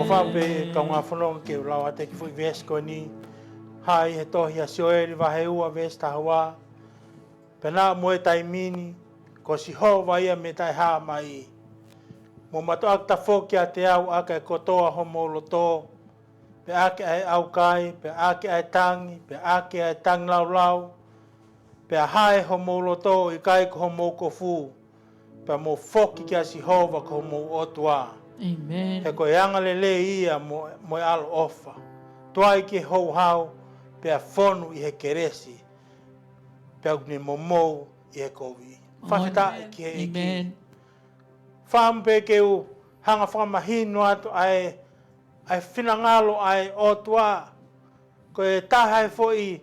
Whape kaunga whanonga ke ulawa te ki fui vesko ni hai he tohi a sioeri wahe ua vesta hawa pena moe taimini ko si hova ia me tai haa mai mo mato akta foki a te au aka e kotoa homo loto pe ake ai au kai pe ake ai tangi pe ake ai tang lau lau pe a hae homo loto I kai ko homo kofu pe mo foki ki a si hova ko homo otua. Amen. He koe anga lele ia mo alo ofa. Tuai ki hou hau pe a fonu I he keresi. Pe au ni momou I he kovi. Whawhita ki he iki. Whampe ke u hanga whamahinu atu ai whinangalo ai otua. Koe tahai foi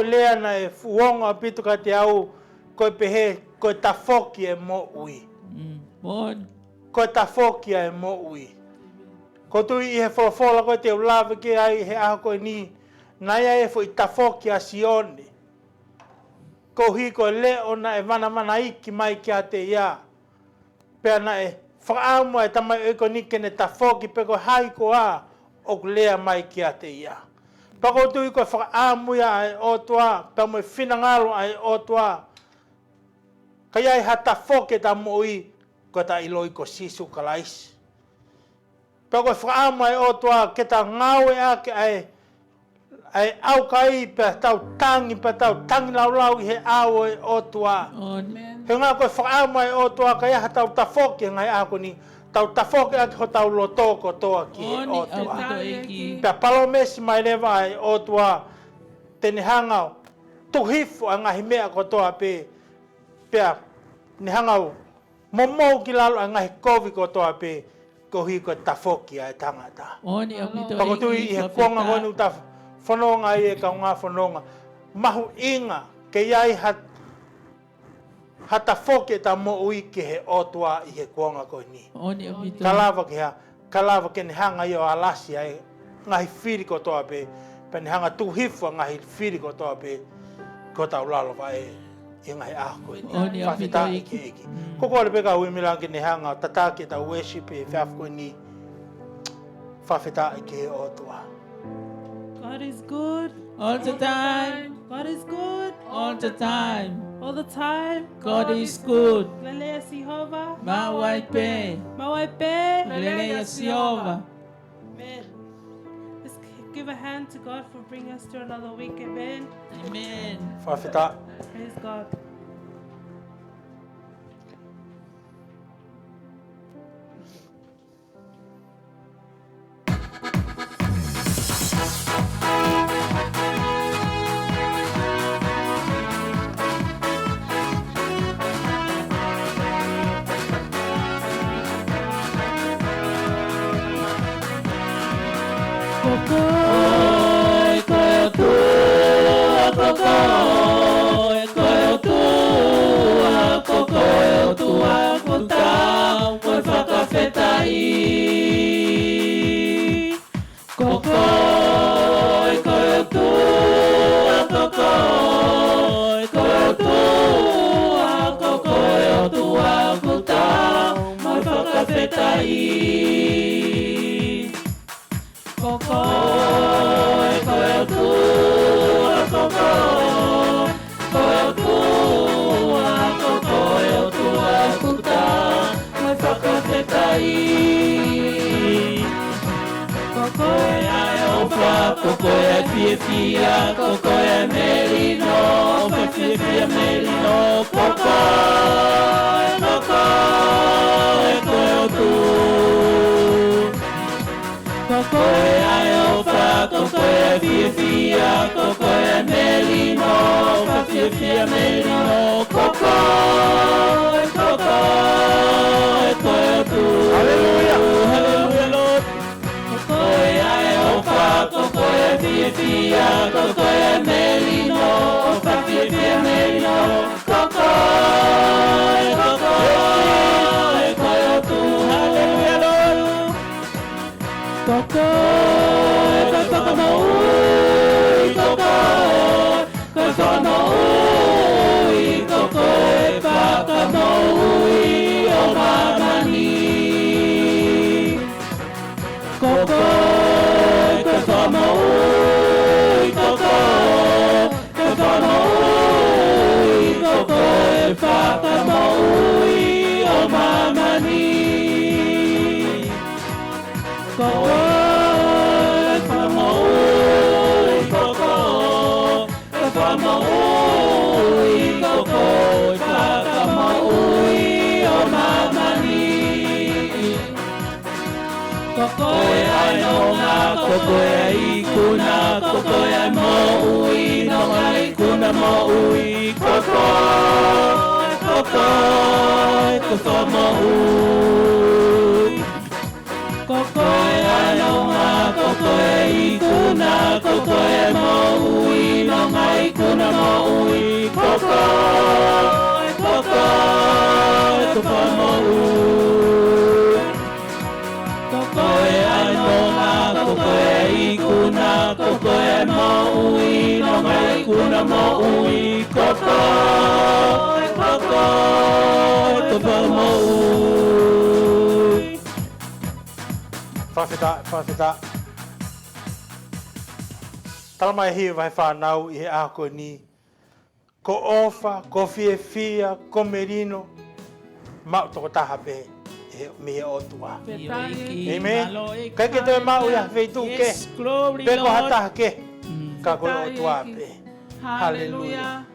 lea na e fuonga pitu ka te au koe pehe koe tafoki e mo ui. Koe tafoki e mo ui. Ko tui I he folofola koe te ulawe ke ai he aho koe ni. Nai ai foi tafoki a sione. Ko hi koe leo na e mana iki mai ki a te ia. Pea na e whaamu e tamai eko ni kene tafoki pe koe hai ko a o lea mai ki a te ia. Pako tui koe whaamu ia ai otua. Pea mo e whinangalo ai otua. Kai ai ha tafoki ta mo ui. Ko ta iloi ko sisu kalais. Pea koe whaamu ai otua ke ta ngau e ake ai au kai pe tau tangi lau lau I he au e otua. He ngā koe whaamu ai otua kai aha tau tafoki ngai ako ni tau tafoki ake ho tau lotoko toa ki he otua. Pea palomesi mai lewa ai otua tene hangau tuhifu a ngahi mea ko toa pea ni hangau momou ki lalo a ngahi kovi ko toa pe ko hi ko tafoki ai tangata. Pako tui I he kuonga honu ta whanonga I e ka ngā whanonga. Mahu inga ke iai ha tafoki ta mo ui ki he otua I he kuonga ko ni. Kalawa ke ni hanga I o alasi ai ngahi whiri ko toa pe ni hanga tuhifu a ngahi whiri ko toa pe ko tau lalo vai I ngahi aho ko ni. Whawhita iki. Koko le peka hui milangi ni hanga tataki ta worship E whiafu ko ni. Whawhita iki he otua. God is good all the time. God is good All the time. all the time. God is good. Lelea Sihova. Mawaipe. Mawaipe. Lelea Siova. Amen. Let's give a hand to God for bringing us to another week. Amen. Amen. Whawhita. Praise God. Kokoe ainonga, kokoe ikuna, kokoe mo ui, nonga ikuna mo ui, kokoe, kokoe, kokoe mo ui. Kokoe ainonga, kokoe ikuna, kokoe mo ui, nonga ikuna mo ui, kokoe, kokoe, kokoe mo ui. Kokoe ainonga, kokoe ikuna, kokoe mo ui, nonga ikuna mo ui, kokoe, kokoe, kokoe mo ui. Whawhita. Talamai hi vai whanau i he ako ni. Ko ofa, ko fia, ko merino. Mau toko taha pe. Me o tua. Amen. Kai ke toi mau ia feitu ke. Yes, glory, Pe ko Lord. hata ke. Ka ko o tua pe. Hallelujah.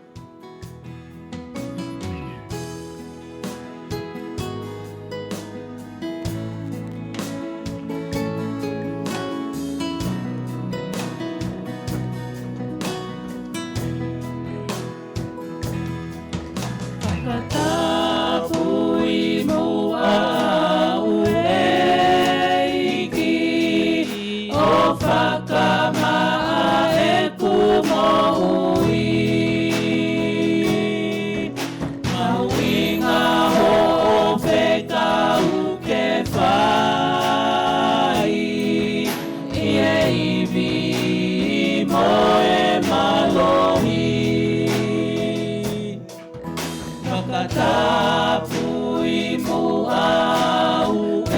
Katapui mua uleiki o whakamaa e kumohui. Mauinga ho o wheka uke whai I e iwi mo e malohi. Wakatapui mua ueiki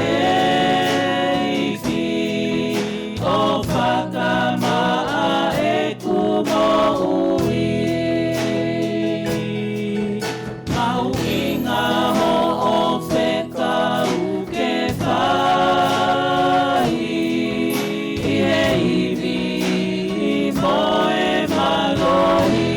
o whakamaa e kumohui. Mauinga ho o wheka uke whai I e iwi mo e malohi.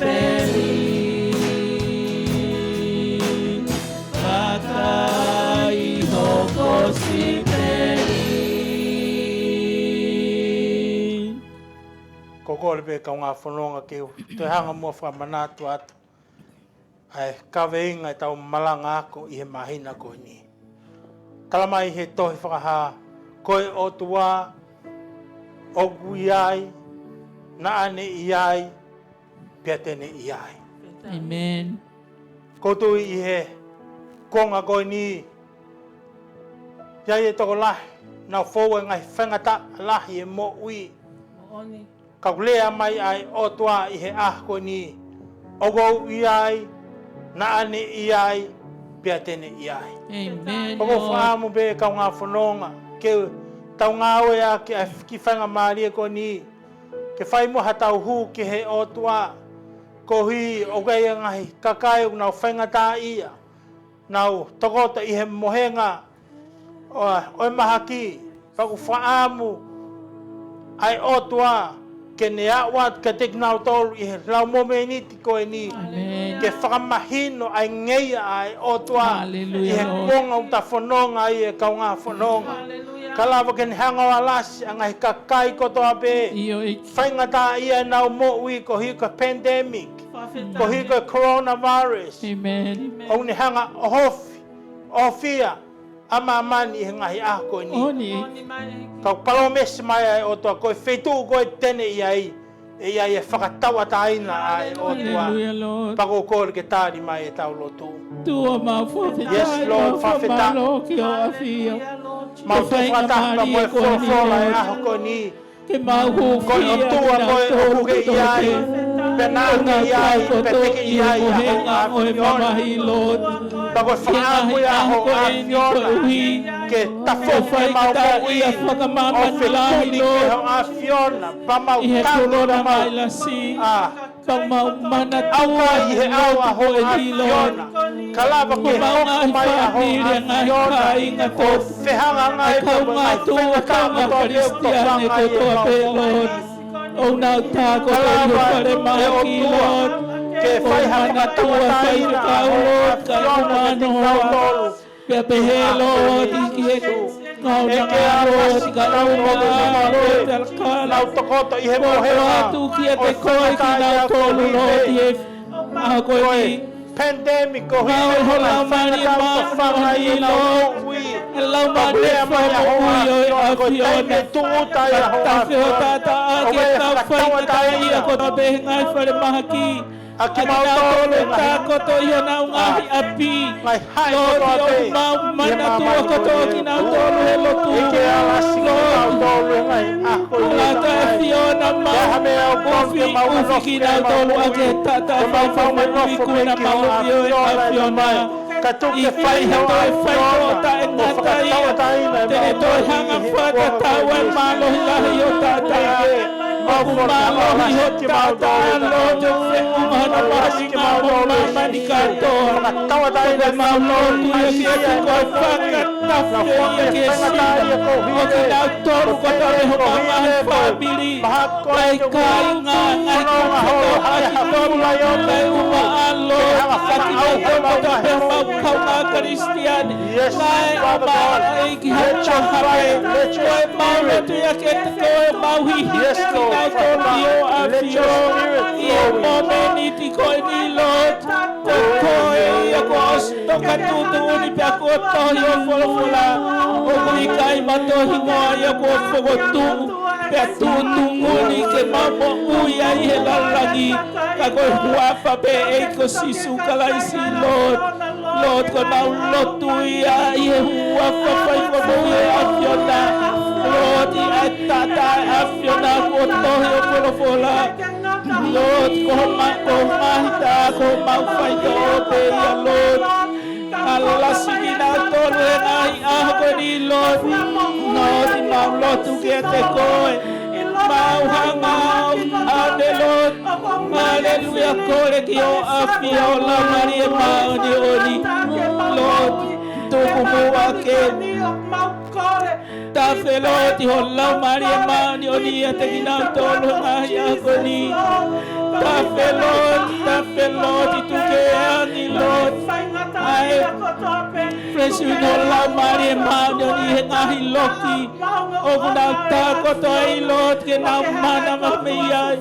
peli Kakai hoko si peli Kokole pe ka ngā whanonga ke te hanga mua whamanatu atu. Ai Kaveinga e tau malanga ako i he mahina koe ni. Talamai he tohi Fakaha, koe o tua, o gui ai, na ane i ai, pia tene i ai. Amen. Koutou i he konga koe ni, pia e toko lahi, nau fōu e ngai whengata lahi e mo ui. Ka kulea mai ai o tua i he ah koe ni, o gou i ai, na ane i ai, pia tene i ai. Amen. Pako whaamu be ka ngā whanonga, ke tau ngā oe a ki whanga maari e ko ni, ke whai moha tau hu ke he o tua, ko hui o gai a ngahi kakai o nau whainga tā ia, nau tokota i he mohenga, oi maha ki, pako whaamu, ai o tua, ke ne awat ka tek nau tolu i he lau momeniti koe ni, ke whakamahino ai ngeia ai o tua, i he konga o ta whanonga i e kau ngā whanonga. Ka lawa ke ni hanga o alasi, a ngai kakai kotoa pe, whainga tā ia nau mo ui ko hi ka pandemic, ko hi ka coronavirus, o ni hanga o hofi, o fia, ama mani i he ngahi ah koe ni. Kau palomesi mai ai o toa koe whetu koe tene i ai, e ai e whakatawa taina ai o tua. Pako kore ke tāri mai e tau lotu. Tua mau whawheta. Yes, Lord, whawheta. Malo ki o awhia. Mau tu whatahma moe Folofola e aho koe ni. Ke mau hu koe o tua koe o huke i ai, pe nāngi i ai, pe teke i ai a ho a whiona. Pa koe whaamu i a ho a whiona, ke tafo ke mau ko i, o whetuni ke ho a whiona, pa mau tātuna mau. Auka i he au a ho a whiona, ka lava ke hoku mai a ho a whiona, o whehanga ngai ko mai whenga tāma to reo ko whanga i e mau. O nau tā ko te whare maki, Lord. Ke whai hanga tua taina a Lord, ka umano hoa. Pea pehe, Lord, i e ngau nanga, Lord, ka umano, Lord, alkala. Nau tokoto i he mohewa. Tu ki e te koi ki nau tolu, Lord, i e maha koe ni. Pandemic ko hi Ngau hola mani maa i Lord. Lau mani whamu ui o i a whiona. Ta whio tata a ke tau whainga i a kota behe ngai whare maha ki. Aki nā tolu tā koto i o nau ngahi api. Lord, i o mau mana tua koto ki nau tolu he lotu. Lord, lata e whiona mau ufi ki nau tolu a ke tata whai whai kuna mau i o i a whiona. I whai ha toi whai kota e ngata ia. Tere toi hanga whata tau e malo hilahi o tata. Oku malo hi ho tata lo te umana mahi mau mama ni katoa. Koe mau lotu ia ki e koe whakatafu ia ki e sina. O ki nau toru kota e ho mamahi whabiri. Lai kai ngā ngai kukako aki toru le uma alo. Kaki nau kota he mau kau ngā Kristiani. Lai o mau e ki hacha hape. Koe mau lotu ia ki e te koe mau hihi. Nau tōpio a whio, i e momeniti koe ni Lord, ko koe i a ko ostoka tūtuni pia ko tohi o Folofola, o kui kai matohi ngoa i a ko whokotungu, pia tūtunguni ke mamo ui a i he lalangi, ka koe huafa pe e ko sisu kalaisi Lord, Lord ko nau lotu i a i he huafa pai ko mui e a whiona, Lord, i a tata a whiona ko tohi o Folofola. Lord, ko mahita, ko mau whai ko te ia, Lord. Ala sini na tolu e ngai aho ko ni, Lord. Lord, i mau lotu ki e te koe. Mau hanga ane, Lord. Hallelujah, kore ki o awhi o la mari e mau ni oni. Lord, tuku mua ke. ta feloti holla Maria mani oni te kina tolo ngai ako ni ta feloti tu ke ani Lord ai fresh holla Maria mani oni ngai loki o kuna ta ko to ai Lord ke na mana me ai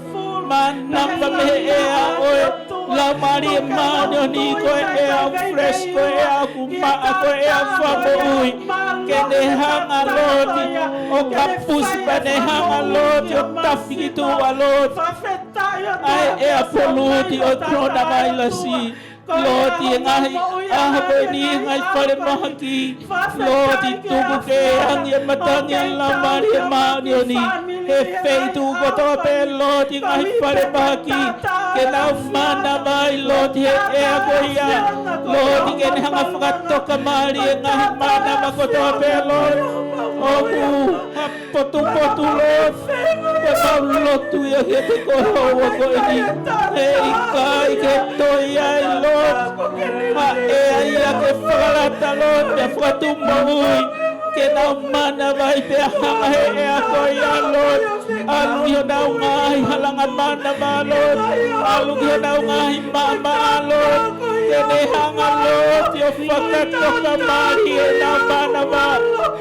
mana me ea oe la Maria mani oni ko ea fresh ko ea kuma ko ea famoi ke ne hanga Lord o kapus pa ne hanga Lord o tafi tu Lord ai ea poluti o trona mai la si Lord ngai ahbeni ngai pare mahaki Lord tuku ke ang matang la Maria mani oni he feitu ko to pe Lord ngai pare mahaki ke na mana mai Lord he ea ko ya Lord ke ne hanga fakato ka Maria ngai mana ma ko to pe Lord oku potu Lord ke Lord tu ya ke ko ho ko ni e kai ke to ya Lord ma e ia ke falata Lord ya fatu moi ke na mana vai pe hanga e ko ya Lord alu yo na ngai halangan mana ba Lord alu yo na ngai mama Lord ke ne hanga Lord yo fakato ka mari na mana ba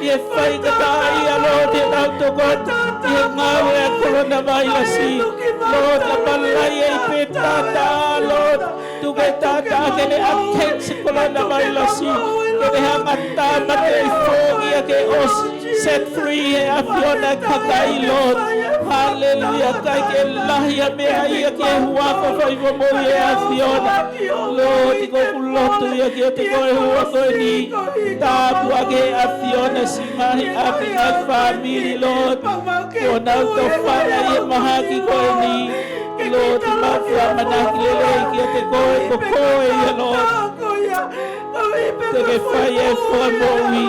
ye fai ka ya Lord na to God ye ngawe ko na ba ya si Lord la balai e petata Lord tu betata ke ne akken ko na ba ya si ke ne hanga ta mate fogi ke os set free afiona kakai Lord hallelujah kai ke lahia me ai ke hua ko foi mo ye afiona Lord ko kulotu ya ke te ko hua ko ni ta bua ke afiona singai api family Lord ko na to fara ye mahaki ko ni Lord ma fa manaki le ke te ko ya Lord te fire for me.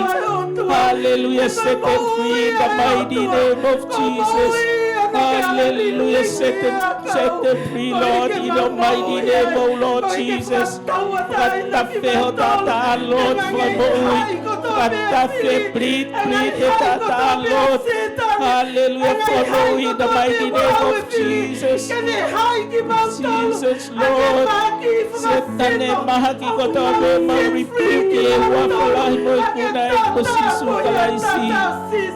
Hallelujah, set them free in the mighty name of Jesus. Hallelujah, set them free, Lord, in the mighty name of Lord Jesus. Katafe hotata, Lord, for me. Katafe, breathe, tata, Lord. Hallelujah, for me, in the mighty name of Jesus. Jesus, Lord. Setane mahaki kotobe ma rebuke wafalai mo kuna ekosisu kalaisi.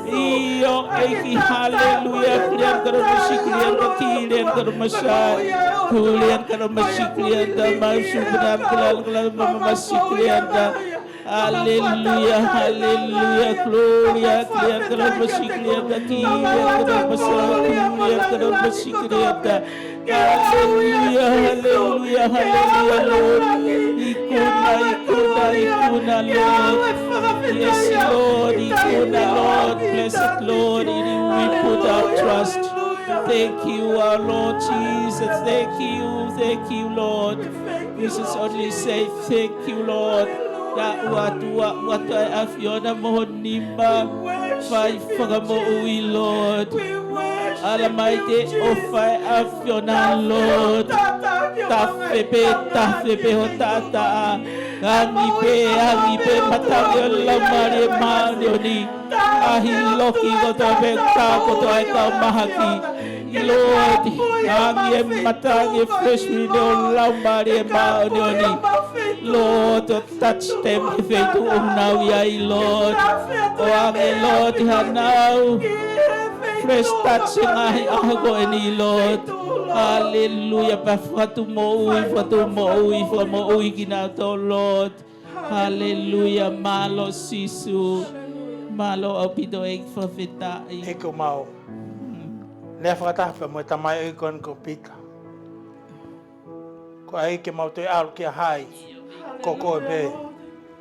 Iyo eki hallelujah klian karo masiklian kakilian karo masai. Kulian karo masiklian da masubunan kelal mama masiklian da. Hallelujah, hallelujah, gloria klian karo masiklian da kilian karo masai. Kulian karo masiklian da. Hallelujah, hallelujah, hallelujah, Lord. Ikuna, Lord. Yes, Lord, Ikuna, Lord. Blessed Lord, in you we put our trust. Thank you, our Lord Jesus. Thank you, Lord. We just only say thank you, Lord. That what I have yona mohonimba, five mo we, Lord. Almighty, offer of your Lord. Tafe hotata. Angipe matagyo lamari manioni. Ahiloki gotobe koto eka mahaki. Lord, angi matagi fresh window lamari manioni. Lord, touch them if they do now, Lord. Oh, Lord, now. Fresh touching ako ni Lord. Hallelujah. Fatu mo ui ginato Lord. Hallelujah. Malo sisu. Malo apido eg fafita. Eko mau. Nefata fa mo tamai ikon ko pika. Ko ai ke mau te al ke hai. Koko be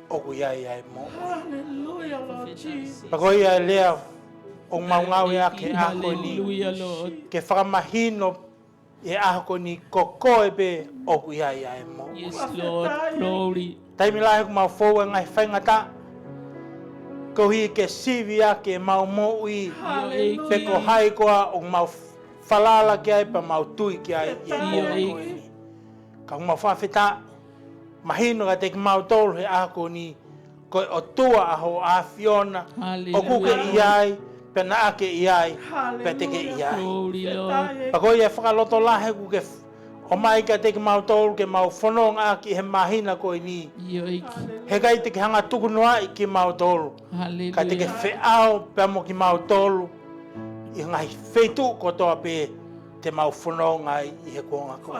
oku yai mo. Hallelujah, Lord Jesus. Pako ia lea o maungau e ake ako ni ke whakamahino e ako ni koko e be oku ia mo. Yes, Lord, glory. Taimi lahe ku mau fōu e ngai whaingata ko hi ke sivi ake mau mo ui pe ko hai koa o mau falala ki ai pa mau tui ki ai ka mau whawhita mahino ka te ki mau tolu he ako ni Koe o tua aho a fiona. O kuke iai. Pe na ake iai. Pe teke iai. Glory, Lord. Pa koe ia whakaloto lahe kuke o mai ka teke mau tolu ke mau whanonga aki he mahina koe ni. He kai teke hanga tuku noa i ki mau tolu. Ka teke whiao pe mo ki mau tolu. I ngai whetu kotoa pe te mau whanonga i he kuonga koe.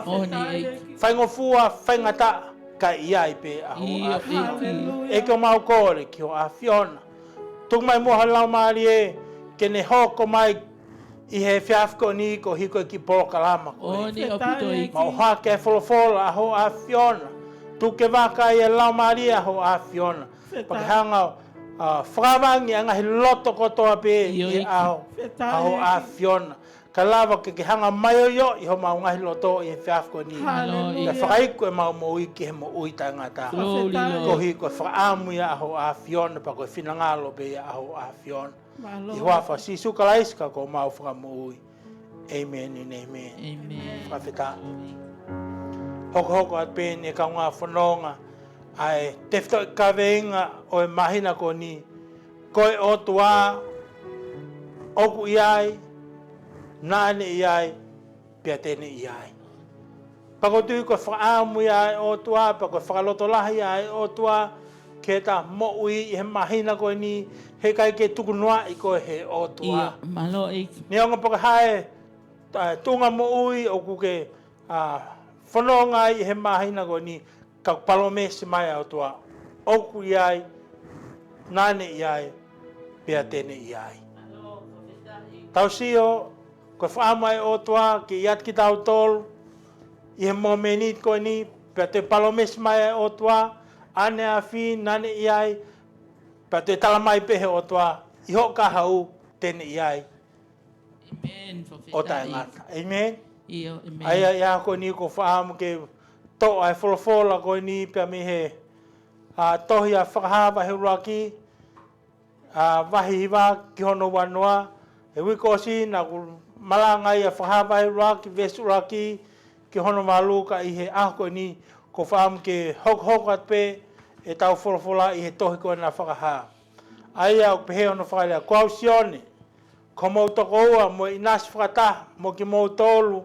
Whaingo fua, whaingata ka iai pe aho a fiona. E ko mau kore ki o a fiona. Tuk mai moha lau maari e ke ne hoko mai i he whiafko ni ko hiko ki porokalama koe. Mau hake e Folofola aho a fiona. Tuke waka i e lau maari aho a fiona. Pakihanga whakawangi anga he loto kotoa pe i aho a fiona. Ka lawa ke hanga maioio i ho mau ngahi loto i he whiafko ni. Ka whakaiko e mau mo iki he mo ui tangata. Ko hiko whakaamu i aho a fiona pa koe whinangalo pe i aho a fiona. I wafa sisu kalaiska ko mau whakamu ui. Amen and amen. Whawheta. Hoko at pēne ka ngā whanonga. Ai tefto i Kaveinga o e mahina ko ni. Koe o tua, oku iai, nāne iai, pia tēne iai. Pako tui koe whakaamu iai o tua, pako whakaloto lahi iai o tua, ke ta mo ui i he mahina koe ni, he kai ke tuku noa i koe he o tua. Ni onga paka hae, tunga mo ui o kuke whanonga i he mahina koe ni, ka palomesi mai o tua. Oku iai, nāne iai, pia tēne iai. Tau sio, koe whaamai o tua, ki iat ki tau tolu, i he momenit koe ni, pia te palomesi mai o tua, ane a whi, nane iai, pa te talamai pehe o tua, i ho ka hau, tēne iai. O tae ngata. Amen? Aia ia koe ni ko whaamu ke to ai Folofola koe ni, pia mi he tohi a Fakaha wahi uraki, wahi hiwa ki hono wanoa, e wikosi na ku malanga i a Fakaha wahi uraki, vesu uraki, ki hono maluka i he aho koe ni, ko whaamu ke hok at pe, e tau Folofola i he tohi koe na Fakaha. Aia o pehe ono whakalea, ko au sione, ko mou toko ua, mo i nasi whakata, mo ki mou tolu,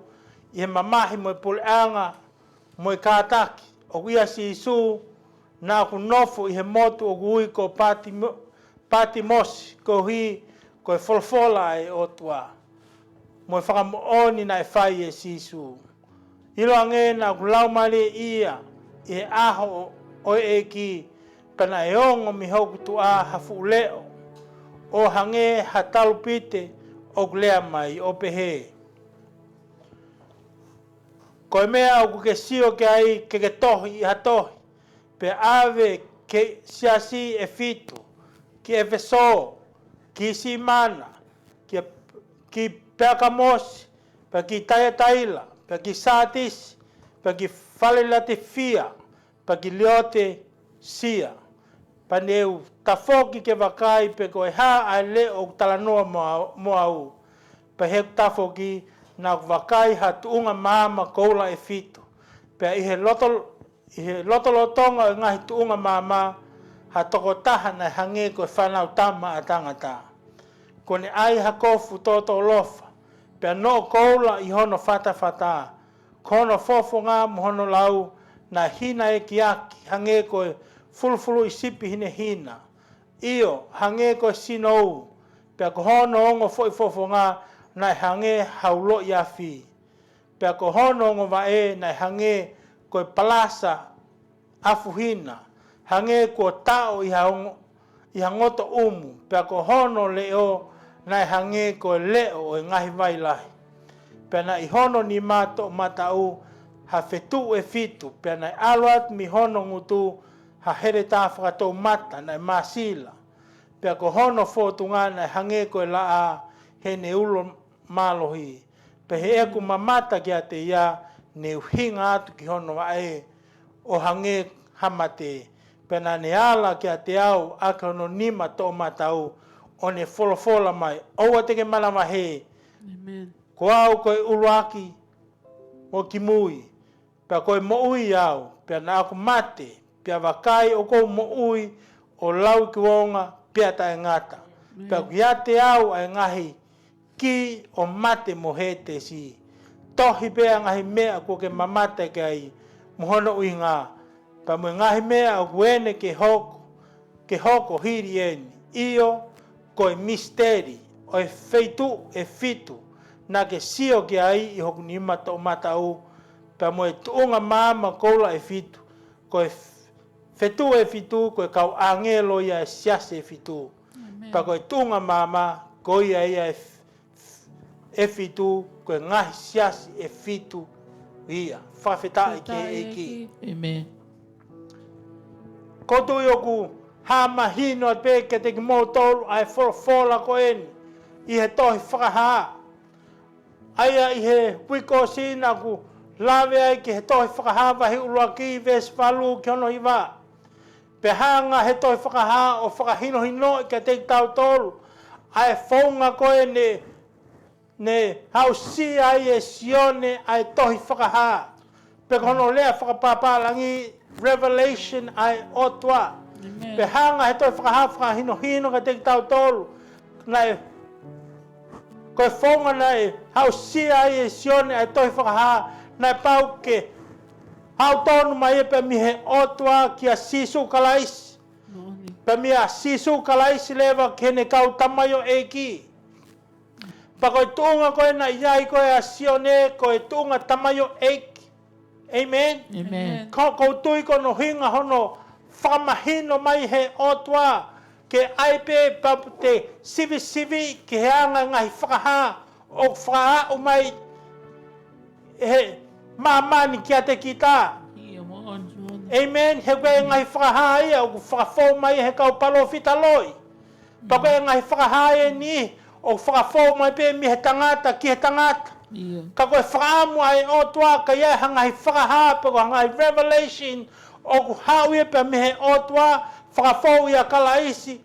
i he mamahi mo i puleanga, mo i kātaki, o ia si isu, nā ku nofu i he motu o gui ko pati mosi, ko hi, ko e Folofola e o tua. Mo i whakamooni na e whai e si isu. Ilo ange nā ku laumare ia, i he aho o e ki, kana e ongo mi hoku tu a hafu leo, o hange hatalupite o glea mai o pehe. Ko e mea o kuke sio ke ai ke tohi i hatohi, pe ave ke siasi e fitu, ki e veso, ki si mana, ki peakamosi, pe ki taila, pe ki satisi, pe ki falelate fia, pe ki liote sia. Pa neu tafoki ke wakai pe koe ha a le o talanoa mo au. Pa he tafoki na wakai ha tuunga Maama koula e fitu. Pe i he Lotolotonga ngahi tuunga Maama ha toko taha na hange koe whanau tama a tangata. Kone ai ha kofu toto lofa. Pe no koula i hono fata. Kono fofo ngā mohono lau na hina e ki aki hange koe fulufulu i sipi hine hina. Iyo, hange ko sinou, pia ko hono ongo foi fofo ngā, nai hange haulo i afi. Pia ko hono ongo vae, nai hange ko palasa afuhina. Hange ko tao i hangoto umu, pia ko hono leo, nai hange ko leo o ngahi vailahi. Pia nai hono ni mato matau, ha fetu e fitu, pia nai aluat mi hono ngutu, ha here tā whakatou mata nai māsila. Pea ko hono fōtunga nai hange koe la a he ne ulo mālohi. Pe he eku mamata ki a te ia ne uhinga atu ki hono wae o hange hamate. Pe na ne ala ki a te au aka hono nima tō matau o ne Folofola mai. Oua teke mana mahe. Ko au koe uruaki o ki mui. Pea koe mo ui au. Pea na aku mate. Pia wakai o kou mo ui o lau ki wonga pia ta ngata. Pea kia te au ai ngahi ki o mate mo he te si. Tohi pea ngahi mea ko ke mamata ke ai mohono ui ngā. Pa mo ngahi mea o kuene ke hoko hiri eni. Io ko e misteri o e feitu e fitu. Na ke sio ke ai i hoku ni mata o mata u. Pa mo e tuunga Maama koula e fitu. Ko e fetu e fitu ko e kau angelo ia e siase e fitu. Pa ko e tuunga Maama ko ia ia e fitu ko e ngahi siase e fitu ia. Whawheta i ke eki. Amen. Koto ioku hamahino at pe ke te ki mōtolu ai Folofola ko eni. I he tohi Fakaha. Aia i he wiko sina ku lawe ai ki he tohi Fakaha wahi ulua ki ves walu ki ono iwa. Pe hanga he tohi Fakaha o whakahino hino i ke te tau tolu. Ai whaunga koe ne hausi ai e sione ai tohi Fakaha. Pe kono lea whakapapalangi Revelation ai otua. Pe hanga he toi whakahino hino ka te tau tolu. Nai koe whaunga nai hausia ai e sione ai toi whakaha. Nai pau ke hau tonu mai e pe mihe otua ki a sisu kalaisi. Pe mi a sisu kalaisi lewa kene kau tamayo eki. Pa koe tuunga koe na iai koe a sione koe tuunga tamayo eki. Amen. Amen. Ko tui ko no hinga hono whamahino mai he otua ke aipe papute sivi ke heanga ngahi whakaha o whakaa o mai he maamani ki a te kita. Amen. He koe ngahi whakaha ia o whakafo mai he kau palo fitaloi. Pa koe ngahi whakaha e ni o whakafo mai pe mi he tangata ki he tangata. Ka koe whaamu ai o tua ka ia hangai whakaha pe ko hangai Revelation o ku hau ia pe mehe o tua whakafou ia kalaisi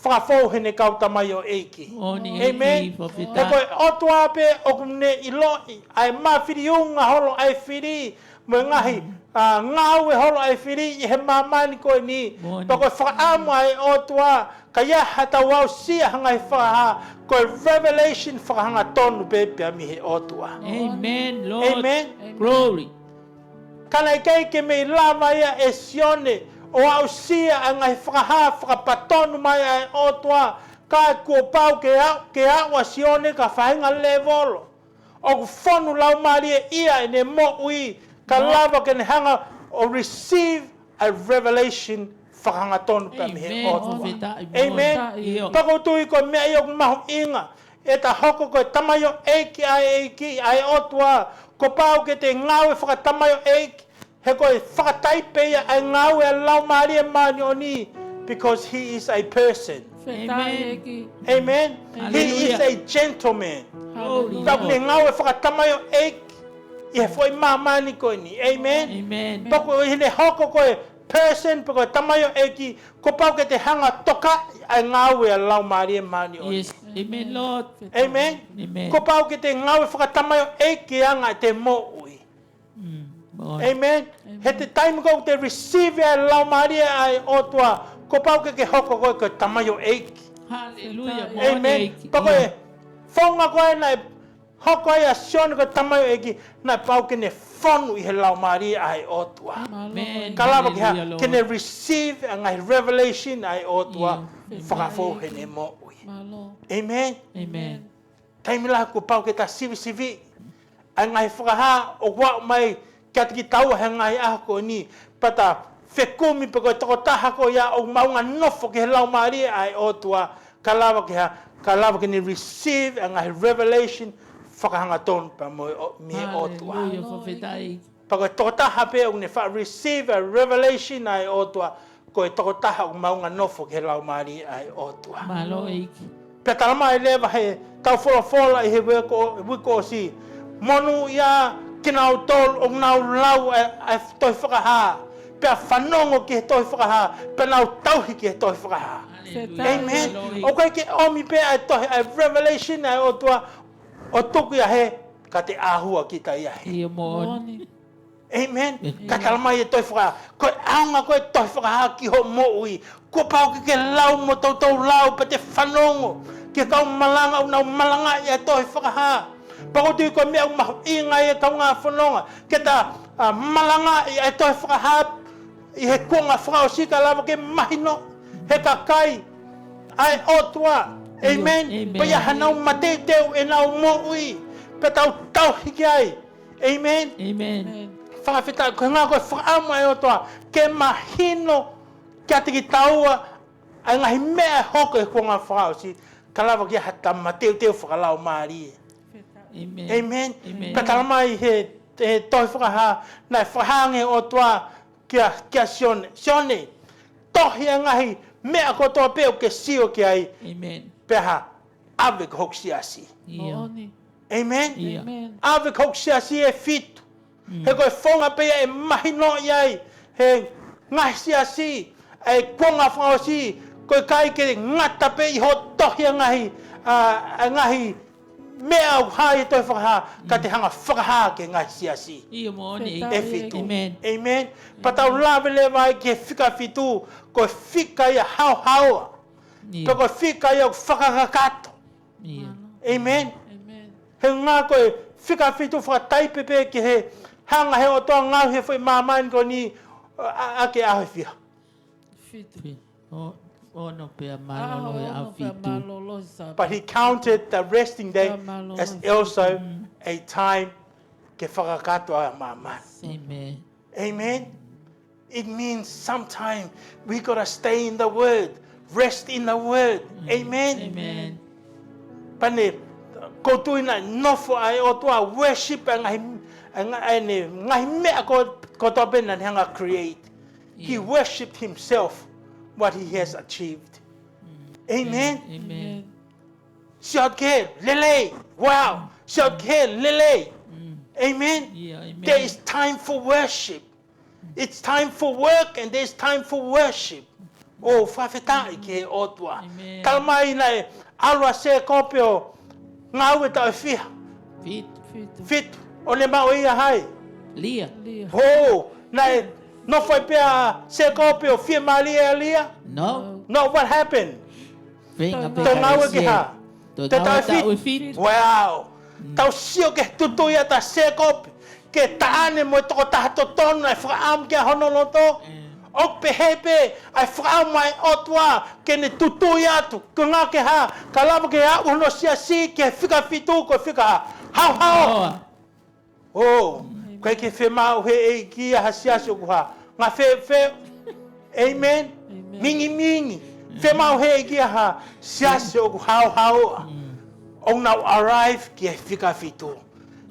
whakafou hene kautamai o eiki. Amen. Te koe o tua pe o ku ne iloi ai mawhiri unga holo ai whiri mo ngahi ngau e holo ai whiri i he mamani koe ni. Pa koe whaamu ai o tua ka ia hata wau sia hangai whakaha ko Revelation whakahanga tonu pepe a mihe otua. Amen, Lord. Amen. Glory. Kana kei ke me lava ia e sione o au sia a ngai whakaha whakapatonu mai a otua ka kua pau ke au a sione ka whahinga levolo. O ku whonu lau maria ia e ne mo ui ka lava ke ne hanga o receive a revelation whakanga tonu pe mihe otua. Amen. Pako tui ko mea i o mahu inga. E ta hoko ko tamayo eiki ai otua. Ko pau ke te ngau e whakatamayo eiki. He ko e whakataipe ia ai ngau e lau maria mani o ni. Because he is a person. Amen. Amen. He is a gentleman. Pako ne ngau e whakatamayo eiki. I he foi mamani ko ni. Amen. Pako e hine hoko ko e person pako tamayo eki ko pau ke te hanga toka ai ngau e lau maria mani o. Yes. Amen, Lord. Amen. Ko pau ke te ngau e whakatamayo eki anga te mo ui. Amen. He te time ko te receive e lau maria ai otua ko pau ke hoko ko ke tamayo eki. Hallelujah. Amen. Pako e whonga ko e nai hoko ai a sione ko tamayo eki nai pau ke ne whonu i he lau maria ai otua. Amen. Kalama ki ha, kene receive a ngai revelation ai otua whakafo hene mo ui. Amen. Amen. Taimila ko pau ke ta sivi. A ngai whakaha o wau mai kia tiki tau he ngai ako ni. Pata whekumi pe koe toko taha ko ia o maunga nofo ke he lau maria ai otua. Kalama ki ha, kalama kene receive a ngai revelation whakahanga tonu pa me otua. Pako toko taha pe o ne wha receive a revelation ai otua. Ko e toko taha o maunga nofo ke lau maari ai otua. Malo eiki. Pe talama e lewa he tau Folofola i he wiko o si. Monu ia kina o tol o ngau lau ai toi whakaha. Pe a whanongo ki he toi whakaha. Pe nau tauhi ki he toi whakaha. Amen. O koe ke omi pe ai tohi ai revelation ai otua. O tuku ia he, ka te āhua ki ta ia he. Amen. Katalmai e toi whaka. Koe aunga koe toi whakaha ki ho mo'ui. Ko pau ke lau mo tau lau pa te whanongo. Ke kau malanga unau malanga e toi whakaha. Pakotui koe mea umahu inga e kau ngā whanonga. Ke ta malanga e toi whakaha. I he kuanga whakao sika lava ke mahino. He ka kai. Ai otua. Amen. Pa ia hanau mate teu e nau mo'ui. Pa tau hiki ai. Amen. Amen. Whakawhita, ko ngā koe whakaama e o toa, ke mahino kia te ki taua, ai ngahi mea hoko e kua ngā whakao si, ka lawa kia hata mateu teu whakalau maari. Amen. Amen. Amen. Ka talamai he toi whakaha, nai whakahange o toa kia sione. Sione, tohi a ngahi mea ko toa peo ke sio ki ai, Amen. peha ave ko hoksi asi. Ia. Amen. Ia. Ave ko hoksi asi e fitu. He koe whonga pea e mahino iai, he ngahisi asi, e kuanga whao si, koe kai ke ngata pe i ho tohi a ngahi mea au hai e toi whakaha, ka te hanga whakaha ke ngahisi asi. Ia mooni. E fitu. Amen. Amen. Patau lawe le vai ke whika fitu, koe whika i a hau haua. Ia. Koe whika i a whakakakato. Ia. Amen. He ngā koe whika fitu whakataipepe ke he hanga he o toa ngau he whai māmain ko ni ake ahe whia. O no pea malolo e au fitu. But he counted the resting day as also a time ke whakakatoa a māmain. Amen. Amen. It means sometime we got to stay in the word, rest in the word. Amen. Amen. Pane, ko tuina nofo ai o toa worship ngahi mea ko toa pena ni hanga create. He worshipped himself what he has achieved. Amen. Amen. Shout ke lele. Wow. Shout ke lele. Amen. Yeah, amen. There is time for worship. It's time for work and there's time for worship. Oh, whawhetai ke o tua. Amen. Kalmai nei alwa se kopeo ngau e tau whia. Fit. O le mau ia hai. Lia. Oh, nei no foi pea se kopeo whia malia lia. No. No, what happened? Venga pe Tau ngau e ki ha. Te Te tau tau fit. Wow. Tau sio ke tutu ia ta se kope. Ke taane mo toko tahato tonu ai whakaam kia honoloto. O pehepe ai whakaam mai otua ke ne tutu iatu. Ko ngā ke ha, ka lama ke ha uno sia si ke whika fitu ko whika ha. Hau hau. Oh, koe ke whemau he e kia ha siasi o kuha. Ngā whe, amen. Mingi. Whemau he e kia ha siasi o kuha hau. O nau arrive ki e whika fitu.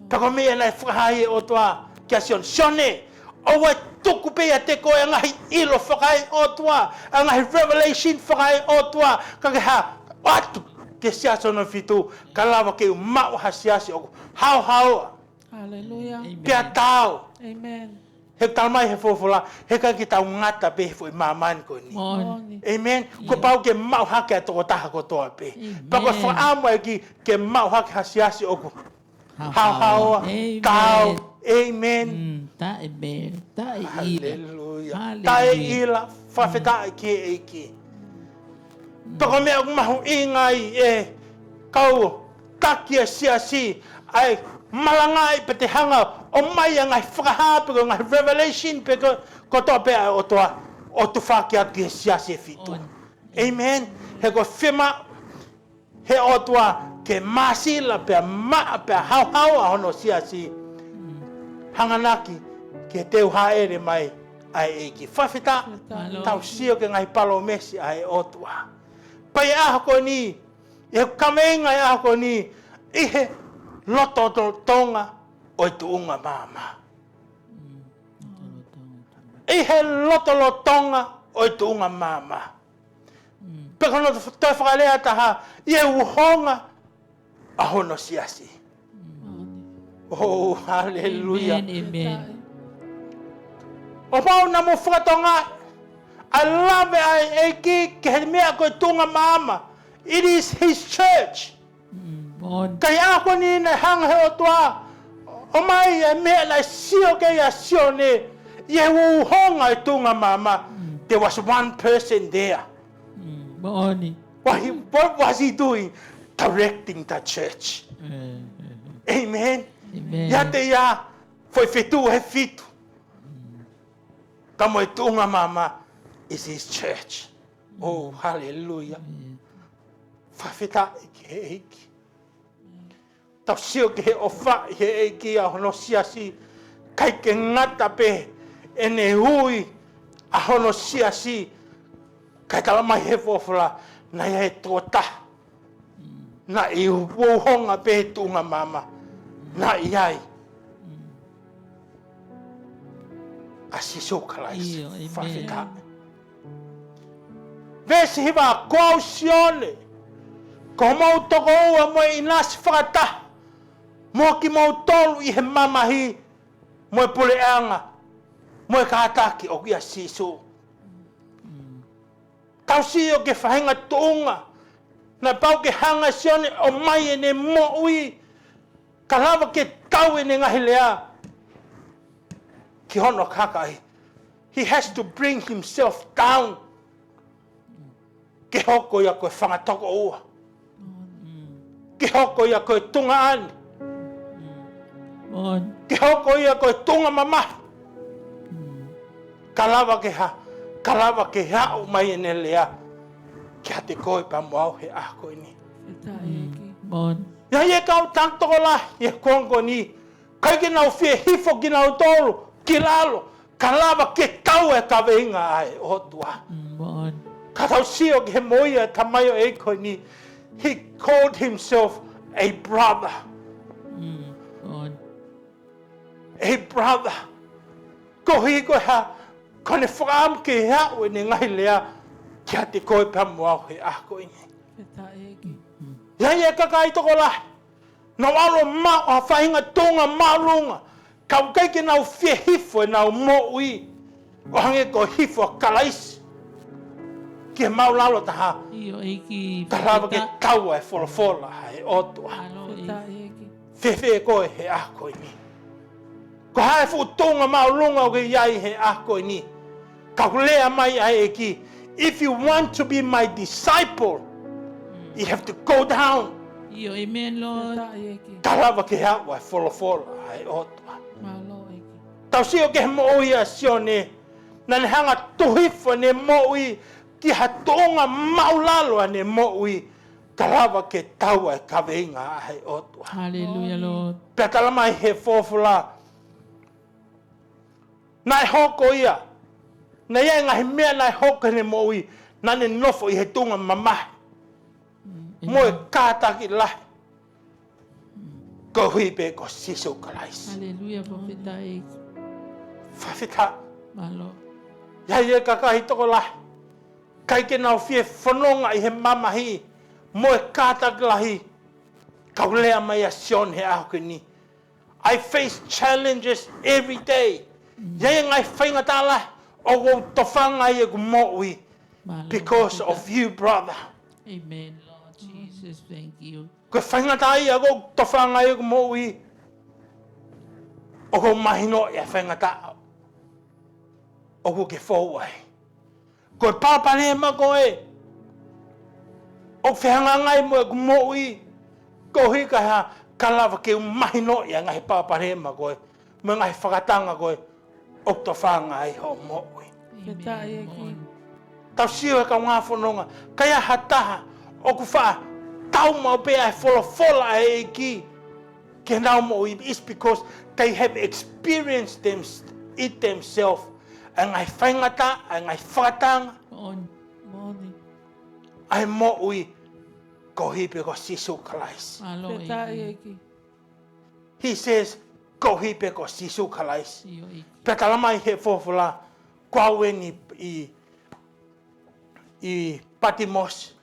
Tako mea nei whakahai o toa kia sion. Sione, o wai tuku pea te koe a ngahi ilo whakai o toa, a ngahi revelation whakai o toa, ka ke ha, atu, ke siasa no fitu, ka lawa ke u mau ha siasi o hau. Hallelujah. Pea tau. Amen. He talmai he Folofola, he ka ki tau ngata pe he fwoi māmani ko ni. Mon. Amen. Ko pau ke mau hake a toko taha ko toa pe. Pa ko whaamu e ki ke mau hake ha siasi o ku. Hau. Tau. Amen. Ta e me. Ta e ila. Hallelujah. Ta e ila. Whawheta e ke e ke. Toko mea mahu ingai e kau taki a siasi ai malangai pe te hanga o mai a ngai whakaha pe ko ngai revelation pe ko toa pe o toa o tu whaki atu ki he siasi e fitu. Amen. He ko whima he o toa ke masila pe maa pe hau a hono siasi hanganaki ke teu haere mai ai e ki whawheta tau sio ke ngai palo mesi ai o toa. Pai aho ko ni, e Kaveinga e aho ko ni, ihe Lotolotonga o i tuunga Maama. Ihe Lotolotonga o i tuunga Maama. Peko no toi whakalea taha, i e uhonga a hono siasi. Oh, hallelujah. Amen. O pau na mo whakatonga, I love it. It is his church. Kaya ako ni na hang he o toa O mai e mea la sio ke ya sione. Ye wu honga I tunga mama. There was one person there. Maoni. What was he doing? Directing the church. Amen. Amen. Ya te ya foi fitu he fitu. Tamo e tunga mama is his church. Oh, hallelujah. Whawhita ke eiki. Tau sio ke he ofa he eiki a hono siasi. Kai ke ngata pe e ne hui a hono siasi. Kai tala mai he Folofola na ia he tōta. Na i upohonga pe tunga mama. Na iai. A siso kalais. Whawhita. Vesi hiwa kōu sione. Ko mau toko ua mo i nasi whakata. Mo ki mau tolu i he mamahi. Mo e pule anga. Mo e kātaki o kia siso. Tau si o ke whahenga toonga. Na pau ke hanga sione o mai e ne mo ui. Ka lawa ke tau e ne ngahi lea. Ki hono kakai. He has to bring himself down. Ke hoko ia koe whangatoko ua. Ke hoko ia koe tunga ani. Ke hoko ia koe tunga mama. Kalawa ke ha o mai ene lea. Kia te koe pa moau he ako ini. Ia kau tantoko la, ia kongo ni. Kai ki nau fie hifo ki nau tolu, ki lalo. Kalawa ke tau e Kaveinga ai otua. Ka tau sio ke he moia tamayo e koe ni. He called himself a brother. A brother. Ko hi ko ha kone whakaam ke hea ue ne ngai lea kia te koe pa moau he ako ini. Ia kakai toko lai. Nau alo mao a whahinga tonga marunga. Kau kai ke nau fie hifo e nau mo ui. O hange ko hifo a kalaisi. Kia mau lalo taha. Talawa ke taua e Folofola hai otua. Fefe koe he ako ini. Ko hae fu tonga maulunga o ke iai he ako ini. Kau lea mai ai eki. If you want to be my disciple, you have to go down. Amen, Lord. Talawa ke hawa e Folofola hai otua. Tau sio ke mo ia sione. Nane hanga tuhifo ne mo ui. Ki ha tonga maulalo ne mo ui. Talawa ke taua e Kaveinga hai otua. Hallelujah, Lord. Pea talama i he Folofola. Nai hoko ia. Na ia ngahi mea nai hoko ne mo ui. Nane nofo i he tunga mamahi. Mo e kātaki lahi. Ko hui pe ko siso kalaisi. Hallelujah, Prophet Eki. Whawhita. Malo. Ia kakahi toko lahi. Kai ke nau fie whanonga i he mamahi. Mo e kātaki lahi. Kau lea mai a sion he aho ni. I face challenges every day. Ia ngai whainga tā lahi. O wau tofanga i e ku mo ui. Because of you, brother. Amen, Lord Jesus. Thank you. Ko whainga tā i a ku tofanga i e ku mo ui. O ko mahino i a whainga tā. O ko ke fōwai. Ko e pāpare ma ko e. O whianga ngai mo e ku mo ui. Ko hika ha kalawa ke mahino i a ngai pāpare ma ko e. Mo ngai whakatanga ko e. O to whanga i ho mo ui. Tau sio e ka ngā whanonga. Kaya hataha o ku wha tau mau pe ai Folofola e ki. Ke nau mo ui. It's because they have experienced it themselves. Ai ngai whaingata, ai ngai whakatanga. Ai mo ui. Ko hipe ko sisu kalaisi. He says, ko hipe ko sisu kalaisi. Peta lamai he Folofola. Kau ni i Patimos.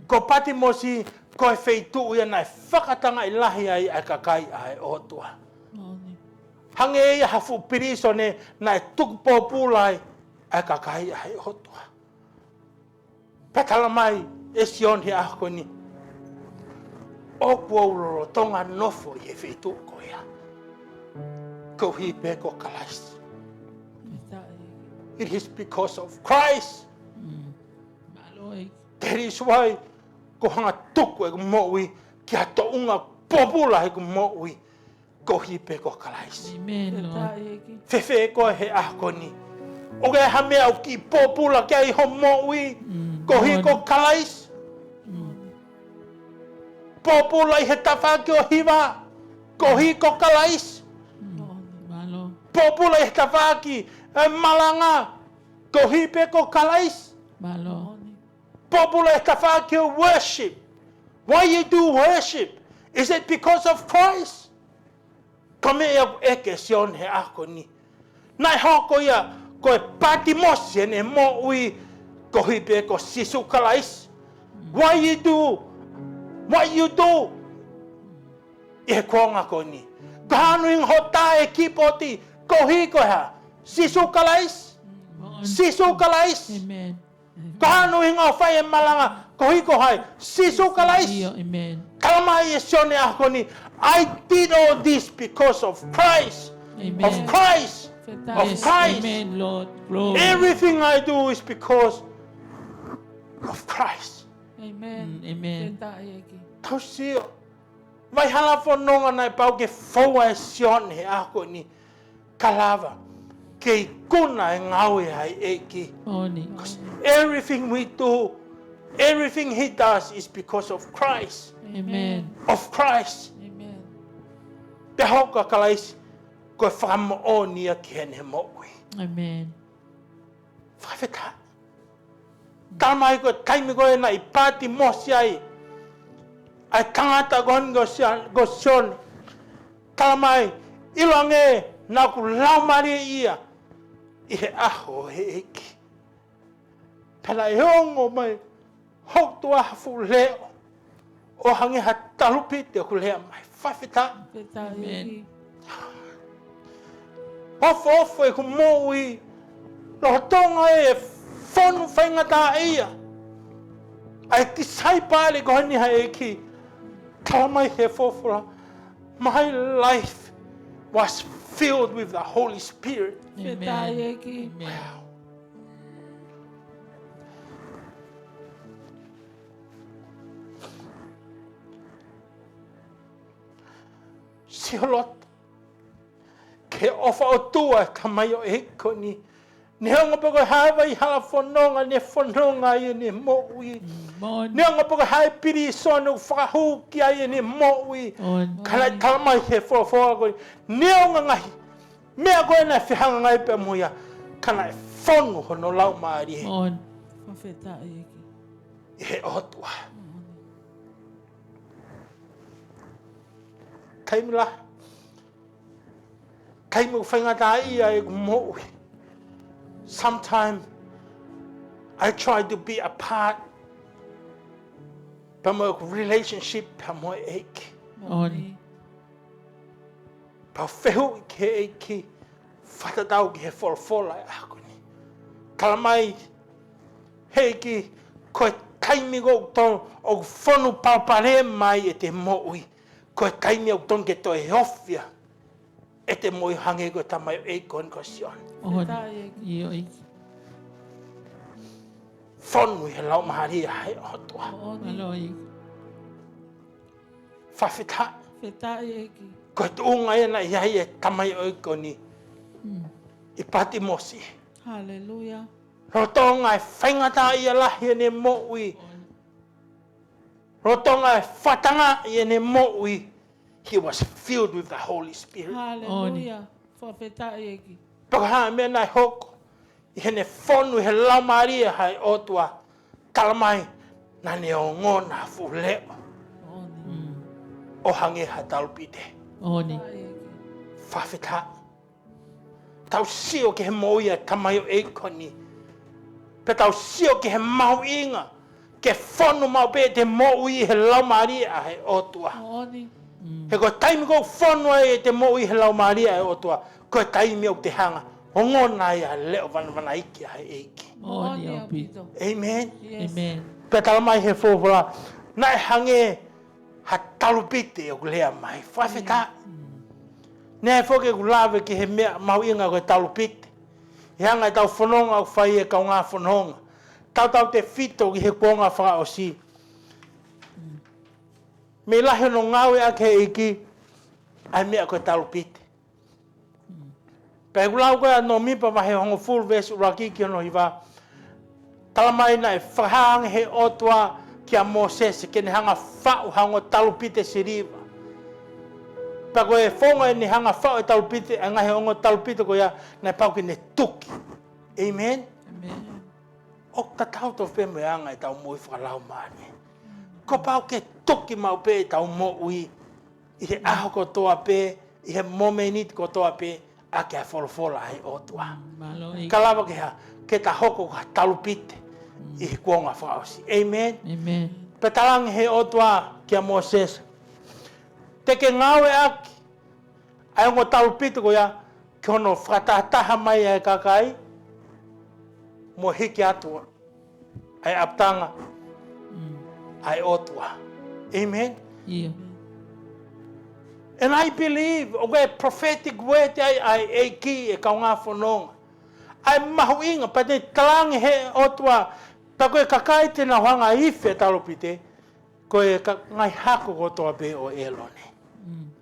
Ko Patimosi, ko e wheitu ia nai whakatanga i lahi ai ai kakai ai otua. Hange ia hafu piriso ne nai tukupo pulai ai kakai ai otua. Petala mai e sion he ako ni. O kua Lotolotonga nofo i e wheitu ko ia. Ko hi pe ko kalais. Feta eki. It is because of Christ. Malo That is why ko hanga tuku e ko mo'ui ki ato unga popula e ko mo'ui. Ko hi pe ko kalais. Amen, Feta Lord. eki. Fefe ko he ako ni. O ke hame au ki popula kia i ho mo'ui. Ko hi ko kalais. Popula i he tawha ki o hiwa. Ko hi ko kalais. Malo. Popula i he tawha ki malanga. Ko hi pe ko kalais. Malo. Popula i he tawha ki o worship. Why you do worship? Is it because of Christ? Ko me eke sion he ako ni. Nai hoko ia ko e patimosi ene mo'ui ko hi pe ko sisu kalais. Why you do? What you do? E konga ko ni. Kahanuing hota e kipoti ko hi ko ha. Sisu kalais. Sisu kalais. Amen. Kahanuing au fai e malanga ko hi ko hai. Sisu kalais. Amen. Kalama e sione ako ni. I did all this because of Christ. Amen. Of Christ. Feta Of Yes, Christ. Amen, Lord. Glory. Everything I do is because of Christ. Amen. Amen. Feta eki. Tau sio. Vai hala whanonga nai pau ke whaua e sion he ako ni. Kalava. Kei kuna e ngau e hai eki. Oni. Everything we do, everything he does is because of Christ. Amen. Of Christ. Amen. Pe hoka kalais koe whamo o nia ki hene mo'ui. Amen. Whawheta. Tamai koe taimi koe na I pāti mosi ai. Ai tangata koe go sion. Tamai ilange na ku laumari ia. I he aho he eki. Pela e ongo mai hok tua hafu leo. O hangi ha talupi te ku lea mai. Whawheta. Feta Amen. eki. Ofo e ku mo'ui. Lotolotonga e whonu whaingata ia. Ai ki sai pāle ko hani ha eki. Talamai he Folofola. My life was filled with the Holy Spirit. Feta Amen. eki. Amen. Siolot. Ke ofa o tua kamai o eko ni. Ne honga pako hawa I hala whanonga ne whanonga I ne mo'ui. Mon. Ne honga pako hai piri sonu whakahu ki ai ne mo'ui. On. Kalai talamai he Folofola koe. Ne honga ngahi. Mea koe na whihanga ngai pe muia. Kana e whonu hono lau maari he. On. Feta eki. I he otua. Kaimila. Kaimu whaingata ia e mo'ui. Sometimes I try to be a part of my relationship pamo eki. On. Pa whehu ke eki. Whatatau ki he Folofola e ako ni. Kalamai heiki koe taimi ko ton o whonu paupare mai e te mo'ui. Koe taimi o ton ke toi hofia. E te moi hange ko tamai e kon ko sion. On. Feta eki. Io eki. Whonu he lau maharia hei otua. Oni. Malo eki. Whawhita. Feta eki. Koe tuunga e na iai e tamai o iko ni. I pati mosi. Hallelujah. Rotonga e whaingata I a lahi e ne mo'ui. Rotonga e whatanga I ne mo'ui. He was filled with the Holy Spirit. Hallelujah. For feta eki. Pakaha mea nai hoko. I hene whonu he laumaria hai otua. Talamai na ne o ngona fu leo. Oni. O hange ha talpite. Oni. Feta eki. Whawhita. Tau sio ke he moia tamai o eikoni. Pe tau sio ke he mau inga. Ke whonu mau pe te moui he laumaria hai otua. Oni. He ko taimi ko whonu e te moui he laumaria hai otua. Ko taimi o te hanga. O ngona ia leo vanavana iki hai eiki. Oni Oni o pito. apito. Amen. Yes. Amen. Pe talamai he Folofola. Nai hange ha talupite o lea mai. Whawhita. Ne foke gulave ki he mea mauinga ko talupite. Hanga tau whanonga o whai e kau ngā whanonga. Tau te whito ki he kuonga whaka o si. Me lahi no ngawe ake iki, ai mea ko talupite. Pea gulau koe no mipa mahe hongo full verse uraki ki ono hiwa. Talamai na e whahang he otua ki a Moses ke ne hanga whau hango talupite siriva. Pea koe whonga e ni hanga whau e talupite, a ngahe ongo talupite ko ia, na pau ki ne tuki. Amen? Amen. O tatau to wheme anga e tau moi whakalau maani. Ko pau ke tuki mau pe e tau mo ui. I he aho ko toa pe, i he momenit ko toa pe, a ke a Folofola ai otua. Kalawa ke ha, ke ta hoko ka talupite, i he kuonga whaosi. Amen? Amen. Petalang he otua ki a Moses. Te ke ngawe aki, ai ongo talupite ko ia, ki hono whakataha mai ai kakai, mo hiki atua, ai aptanga, ai otua. Amen? Yeah. And I believe, o koe prophetic word ai eiki e kau ngā whanonga. Ai mahu inga, pa te talangi he otua, pa koe kakai tēnā whanga iwhe talupite, koe ngai hako ko toa be o elone.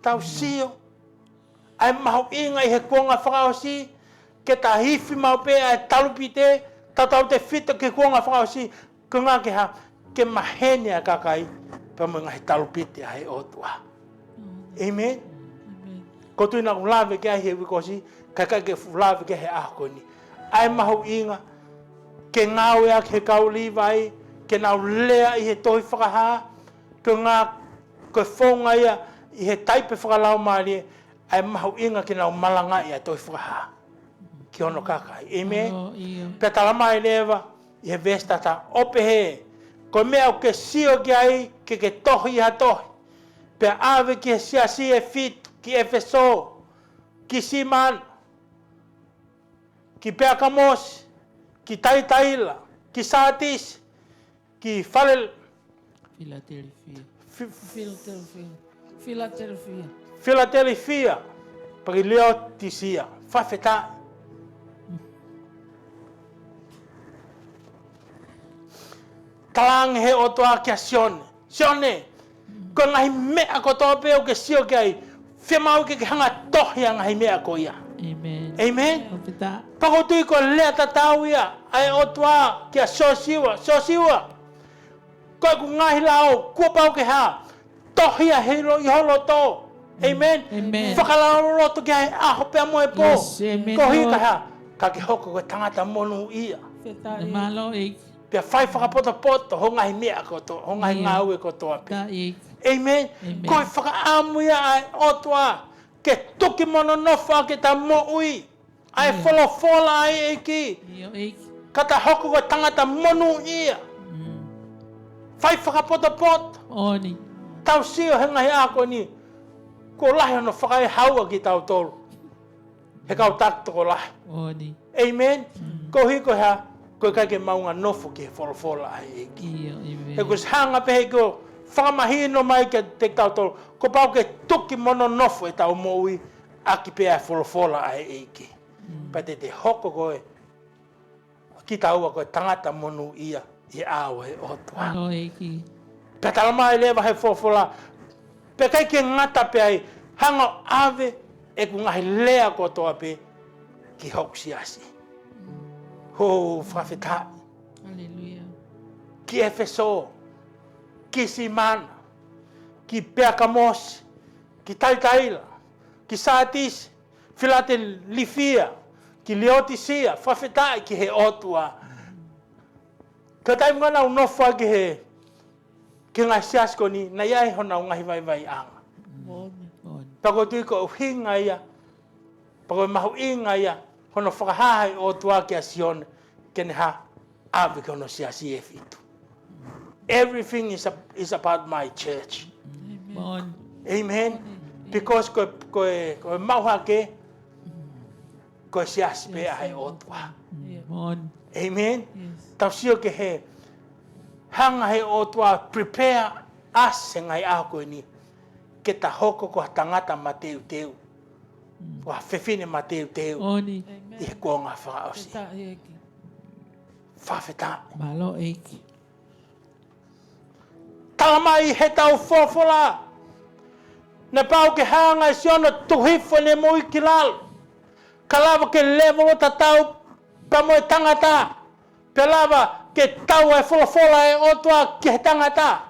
Tau sio, ai mahu inga i he kuonga whakaosi, ke ta hiwhi mau pe ai talupite, tau te whita ke kuonga whakaosi, ko ngā ke ha, ke mahene a kakai, pa mo ngai talupite ai otua. Amen? Ko tui na ulawe ke ahi e wikosi, kakai ke ulawe ke he ahkoni. Ai mahu inga, ke ngāwe a ke kauliwai, ke nau lea i he tohi whakaha, ke ngā koe whonga ia, i he taipe whakalau maari, ai mahu inga ke nau malanga i a tohi whakaha. Ki ono kakai. Amen? Pea talamai lewa, i he vestata, ope he, ko mea o ke sio ki ai, ke tohi ha tohi. Pea ave ki he siasi e fitu, ki Efeso, ki Siman, ki Peakamos, ki Taitaila, ki Satis, ki Philadelphia, pagi Laodicea, whawheta. Talang he o toa kia Sione, ko ngahi mea ko toa pe o ke sio ke ai, whemau ke hanga tohi a ngahi mea ko ia. Amen. Amen? Pakotui ko lea tatau ia, ai o toa kia sosiwa. Ko ku ngahi lao, kua pau ke ha, tohi a helo i holo to. Amen? Whakalao roto ke ai aho pea moe po. Ko hika ha, ka ke hoko ko tangata monu ia. Malo ik. Pea whai whakapoto, ho ngahi mea ko to, ho ngahi ngāue ko toa pe. Amen? Ko i whakaamu ia ai otua, ke tuki mono nofa ke ta mo ui, ai Folofola ai eiki, ka ta hoko ko tangata monu ia. Whai whakapoto, tau sio he ngahi ako ni, ko lahi ono whakai haua ki tau tolu, he kau takto ko lahi. Amen? Ko hiko hea, ko kai ke maunga nofo ki he Folofola ai eiki. He kus hanga pehe ko, whakamahino mai ke te tau tolu, ko pau ke tuki mono nofo e tau moui, aki pea Folofola ai eiki. Pa te hoko koe, ki taua koe tangata monu ia, i awa e otua. Pe talama e lewa he Folofola, pe kai ke ngata pe ai, hanga ave e ku ngahi lea ko toa pe, ki hoksiasi. Ho, whawhetai. Ki Efeso, ki Simana, ki Peakamos, ki Taitaila, ki Satis, Philadelphia, ki Laodicea, whawhetai ki he otua. Ka tai mga nau nofa ki he, ki ngai siasko ni, na iai hona o ngahi vai anga. Pako tui ko uhinga ia, pako mahu inga ia, hono whakahahai otua ki a Sion, kene ha, ave ki hono siasi e fitu. Everything is about my church. Amen. Because ko mauha ke, ko siasi pe ai otua. Amen. Tau sio ke he, hanga he otua, prepare us ngai aho koe ni, ke ta hoko ko tangata ma teu. Wa fefine mateu teu. Oni. I he konga whakaosi. Ta eki. Whawheta. Malo eki. Talamai he tau Folofola. Na pau ke hanga si ona tuhifo ne mo i ki lalo. Kalawa ke level o tatau pamoe tangata. Pelawa ke tau e Folofola e otua ki he tangata.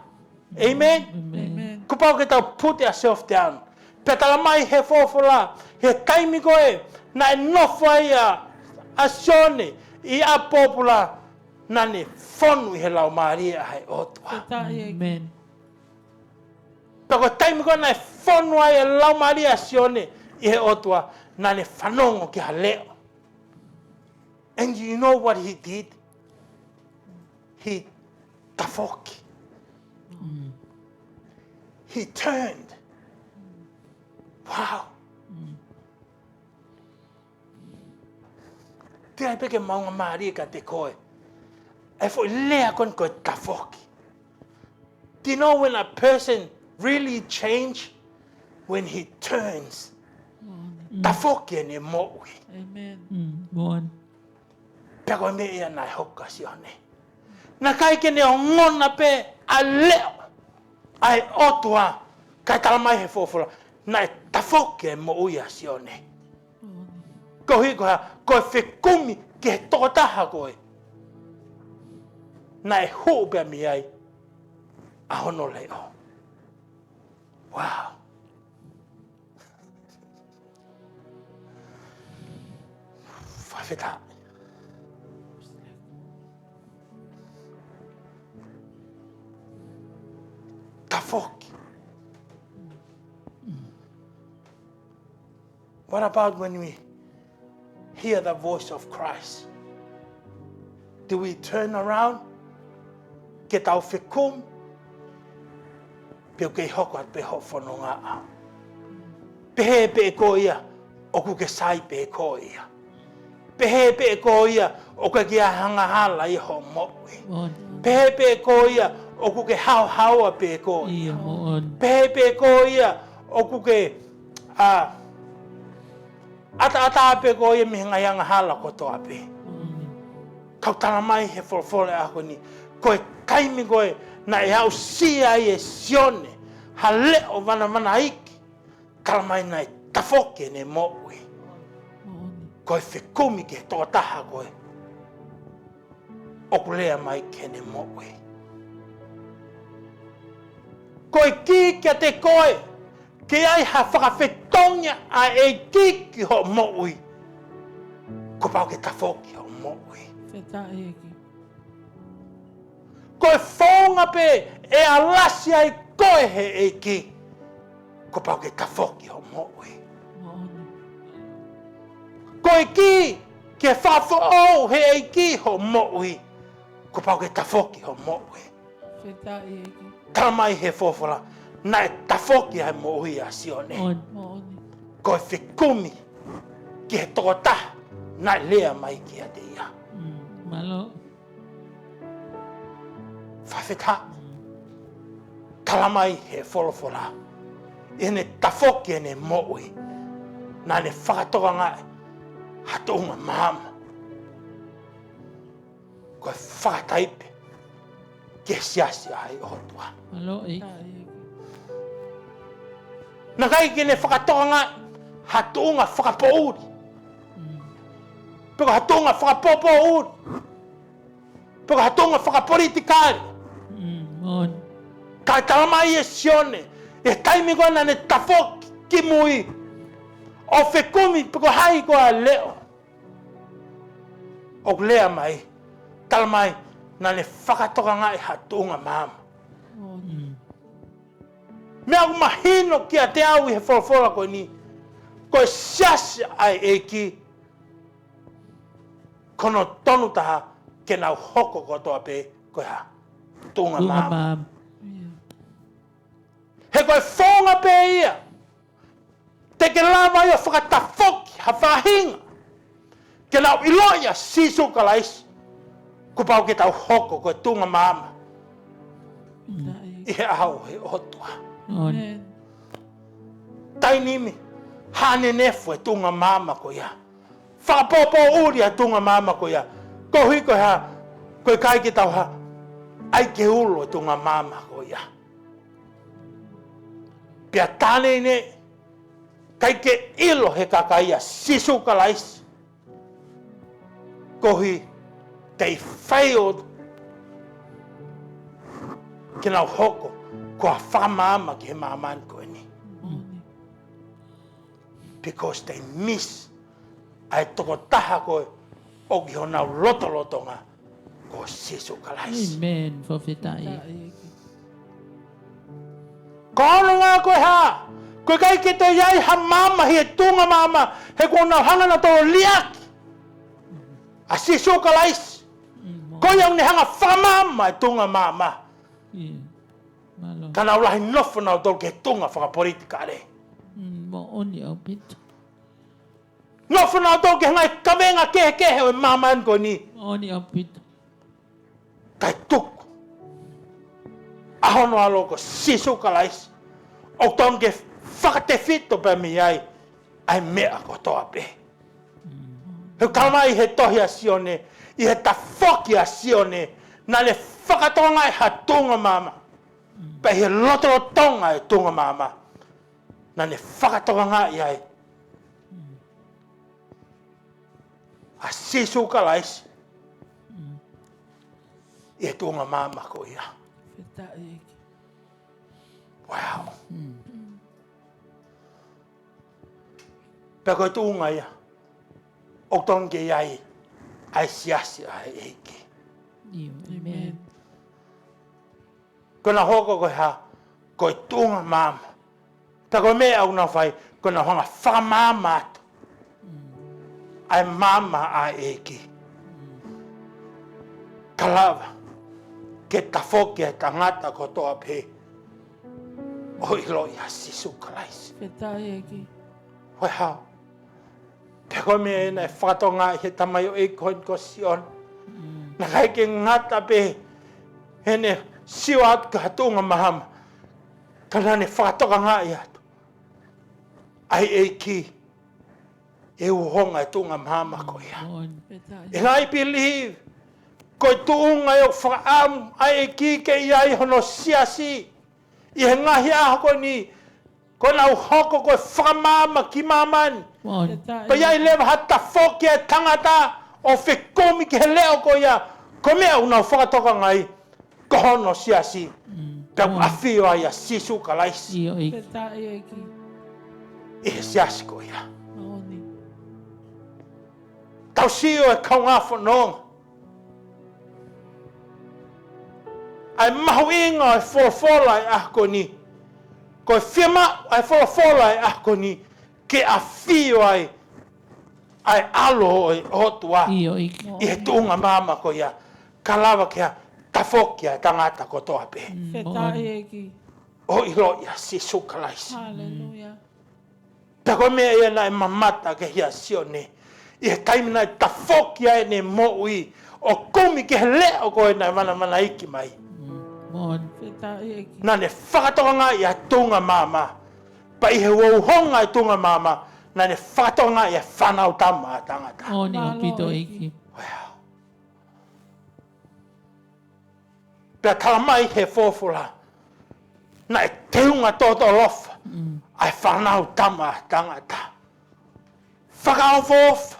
Amen? Amen. Ko pau ke tau put yourself down. Pe talamai he Folofola. He taimi koe na e nofo a sione i a popula na ne fonu i he lau maria hai otua. Amen. Pako taimi koe na e fonu ai e lau maria sione i he otua na ne whanongo ki ha leo. And you know what he did? He tafoki. He turned. Wow. Tia peke maunga maria ka te koe. E fo lea kon koe tafoki. Do you know when a person really change? When he turns. Tafoki ne mo'i. Amen. Bon. Peko me ia nai hoka si one. Na kai ke ne o ngona pe a leo. Ai otua. Kai talamai he Folofola. Nai tafoki e mo'i a si one. Ko hi ko whekumi ke he tokotaha koe. Nai huu pia mi ai. A hono leo. Wow. Whawheta. Tafoki. What about when we hear the voice of Christ? Do we turn around? Ke tau whikum? Peo kei hoko at peho whanonga a. Pehe pe ko ia, oku ke sai pe ko ia. Pehe pe ko ia, oku ke hanga hala i ho mo'i. Pehe pe ko ia, oku ke hau haua pe ko ia. Pehe pe ko ia, oku ke ata pe ko ia mihinga hanga hala ko toa pe. Kau tala mai he Folofola ako ni, koe kaimi koe na e hau sia i e sione, ha leo mana iki, kala mai na e tafoki ne mo'i. Koe whekumi ke totaha koe, oku lea mai ke ne mo'i. Koe ki kia te koe, ke ai ha whakawhetongia a e ki ki ho mo'i. Ko pau ke tafoki ho mo'i. Koe whonga pe e alasi ai koe he e ki. Ko pau ke tafoki ho mo'i. Koe ki ke whawho au he e ki ho mo'i. Ko pau ke tafoki ho mo'i. Talamai he Folofola, na e tafoki ai mo'i a sione. Koe whikumi ki he tokotaha, na e lea mai ki a te ia. Malo. Whawheta. Talamai he Folofola. E ne tafoki e ne mo'i. Na ne whakatoka ngai. Hatunga Maama. Koe whakataipe. Ke siasi ai otua. Malo e. Na kai ke ne whakatoka ngai. Hatunga whakapouri. Peko hatunga whakapopouri. Peko hatunga whakapolitikari. Kai talamai e sione. E taimi koe na ne tafoki ki mui. O whekumi peko hai koe leo. O lea mai. Talamai na ne whakatoka ngai hatunga Maama. Mea ku mahino ki a te au i he Folofola koe ni. Koe siasi ai e ki. Kono tonu taha ke nau hoko kotoa pe koe ha. Tunga Maama. He koe whonga pe ia. Te ke lava ia whakatafoki ha whahinga. Ke nau iloia sisu ka laisi. Ko pau ke tau hoko koe tunga Maama. I he au he otua. Tai nimi. hane nefu e tunga Maama ko ia. Whakapopo uri a tunga Maama ko ia. Ko hui ko ha, ko kai ki tau ha, ai ke ulo e tunga Maama ko ia. Pia tane ne, kai ke ilo he kakaia, sisu kalais. Ko hui, they failed ki nau hoko, ko a whamaama ki he maaman ko ni. Because they miss ai toko taha koe o ki honau lotolotonga ko sisu kalais. Amen. Fofetai. Kono ngā koe ha, koe kai ki te iai ha mama he tunga mama, he kona hanga na tō liaki. A sisu kalais. Koe au ne hanga whamama e tunga mama. Kana ulahi nofo nau tō ke tunga whakapolitika re. Mo oni au pita. Nofo nau tō ke hangai Kaveinga kehe o e mama en ko ni. Oni au pita. Kai tuku. Ahono alo ko sisu kalais. O tōn ke whakate fito pe mi ai. Ai mea ko toa pe. He kalmai he tohi a sione. I he tafoki a sione. Na le whakatonga e ha tunga mama. Pe he Lotolotonga e tunga mama. Na ne whakatonga i ai. A sisu kalais. I he tunga mama ko ia. Wow. Pe koe tunga ia. O ton ke iai. Ai siasi ai eiki. Amen. Kona hoko koe ha. Koe tunga mama. Ta koe mea au na whai. Kona honga whamama atu. Ai mama ai eiki. Kalawa. Ke tafoki e tangata ko toa pe. O ilo ia sisu kalais. Hoi hao. Te koe mea ena e whakatonga i he tamai o e koe ko sion. Na kai ke ngata pe. Hene siwa atu ka hatunga mahama. Kana ne whakatoka ngā i atu. Ai eiki. E uhonga e tunga mahama ko ia. E ngai believe. Koe tuunga e o whakaamu. Ai eiki ke iai hono siasi. I he ngahi aho koe ni. Koe nau hoko koe whakamama ki mamani. Koe iai lewa hata whoki e tangata. O whekomi ki he leo koe ia. Koe mea unau whakatoka ngai. Ko hono siasi. Pau awhio ai a sisu kalaisi. I he siasi koe ia. Tau sio e kaunga whanonga. Ai mahu inga e Folofola e ako ni. Koe whiama ai Folofola e ako ni. Ke a whio ai. Ai alo e hotua. I he tunga mama ko ia. Kalawa kia tafoki ai tangata ko toa pe. O ilo ia sisu kalaisi. Tako mea ia nai mamata ke hia sione. I he taimina i tafoki ai ne moui. O kumi ke he leo koe nai mana iki mai. Na ne whakatonga i a tunga mama. Pa i he wauhonga i tunga mama. Na ne whakatonga i a whanau tama a tangata. Oni o pito iki. Wow. Pea kalamai he Folofola. Na e teunga toto lofa. Ai whanau tama a tangata. Whakaofofa.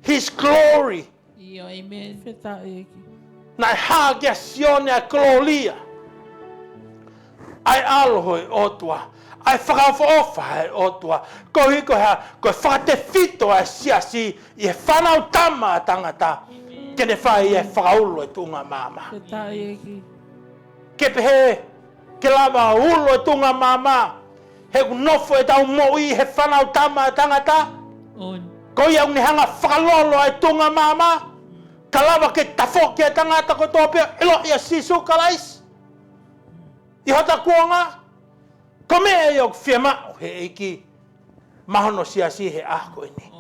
His glory. Amen. Na hagia sione a gloria. Ai alohoi otua. Ai whakawhaofa e otua. Ko hiko ha, ko whakate fito a siasi i he whanau tama a tangata. Kene whai e whakaulo e tunga mama. Ke pehe, ke lava ulo e tunga mama. He nofo e tau moi he whanau tama a tangata. Ko iau ni hanga whakalolo e tunga mama. Kalawa ke tafoki e tangata ko toa pia. Ilo ia sisu kalais. I hota kuonga. Ko mea e ok whiama o he eiki. Mahono siasi he ahko ini.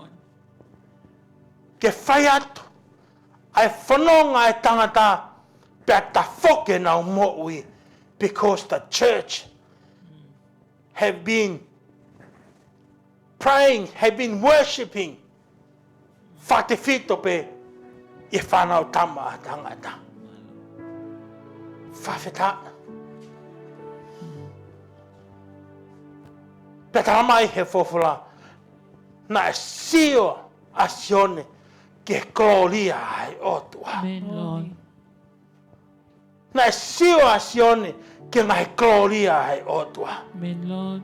Ke whai atu. Ai whanonga e tangata. Pea tafoki nau moui. Because the church have been praying, have been worshipping. Whatewhito pe e whanau tama a tangata. Whawheta. Peta mai he Folofola na e sio a sione ke gloria ai otua. Amen, Lord. Na e sio a sione ke ngai gloria ai otua. Amen, Lord.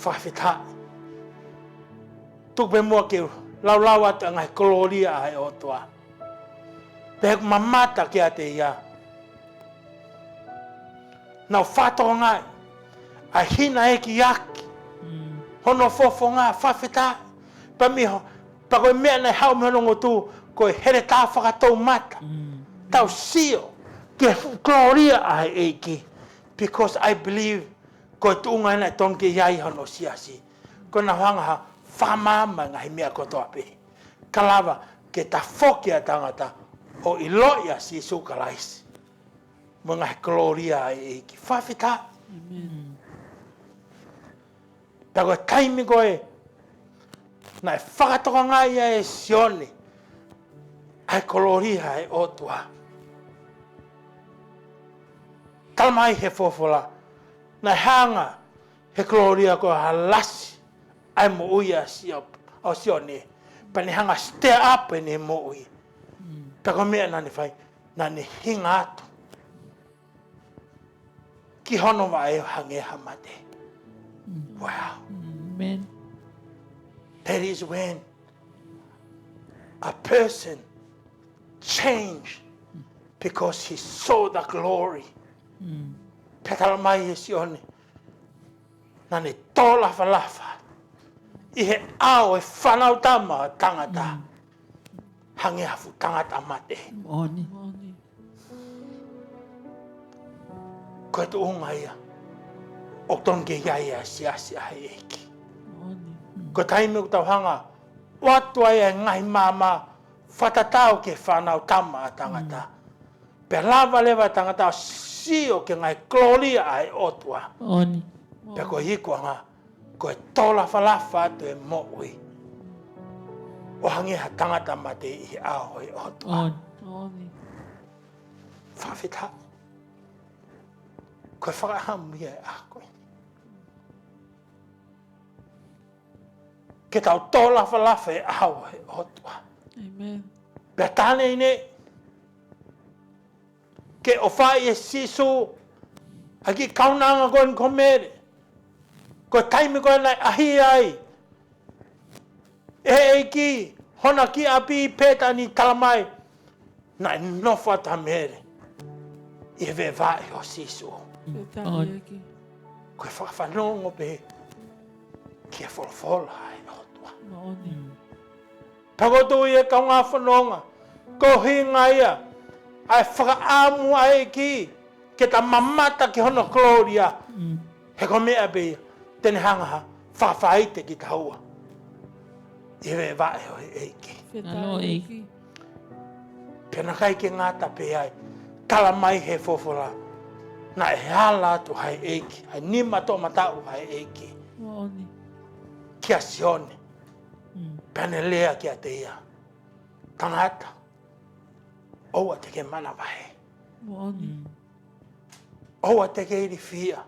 Whawheta. Tuk pe mua ke lau ata ngai gloria ai otua. Pek mamata ke ate ia. Nau whatoa ngai. A hina eki aki. Hono fofo ngā whawheta. Pa miho. Pa koe mea nei hau me honongo tū. Koe here tā whakatou mata. Tau sio. Ke gloria ai eiki. Because I believe. Koe tuunga ina tonke iai hono siasi. Koe na hangaha. Whamama ngahi mea kotoa pe. Kalawa. Ke ta whokia tangata. O iloia si sukalaisi. Mga gloria ai eiki. Whawheta. Amen. Tako taimi koe, na e whakatoka ngai e sione, ai koloria e otua. Talamai he Folofola, na hanga he koloria koe halasi, ai mo uia o sione, pa ni hanga stare up e ne mo ui. Tako mea nani whai, nani hinga atu. Ki hono wa e hange hamate. Wow. Amen. That is when a person changed because he saw the glory. Petala mai e sione. Nani tō lafa. I he ao e whanau tama tangata. Hange hafu tangata mate. Oni. Koe tu unga ia. O tonke iaia siasi ai eki. Ko taime o tau hanga, watua ia ngai Maama, whatatau ke whanau tama a tangata. Pe lava lewa tangata sio ke ngai gloria ai otua. Oni. Pe ko hikua ngā, ko e tōla whalafa atu e mo'ui. O hangeha tangata mate i ao e otua. Oni. Whawhita. Ko e whakahamu ia e a koe. Ke tau tō lafa e awa e otua. Amen. Pea tāne ine, ke o whai e sisu, haki kaunanga koe ko mere, ko taime koe nai ahi ai, e eiki, hona ki api pēta ni talamai, nai nofa ta mere, i ve vai o sisu. Koe whakawhanongo pe, ki e Folofola ai otua. Pagotu i e kaunga whanonga, ko hinga ia, ai whakaamu ai ki, ke ta mamata ki hono gloria, he ko mea pe, tene hangaha, whawhaite ki ta hua. I ve vai o eiki. Alo eiki. Pena kai ke ngata pe ai, tala mai he Folofola, na e hala atu hai eiki, hai nima tō matau hai eiki. Kia sione, pene lea kia te ia. Tangata, oua te ke mana wahe. Oua te ke iri fia.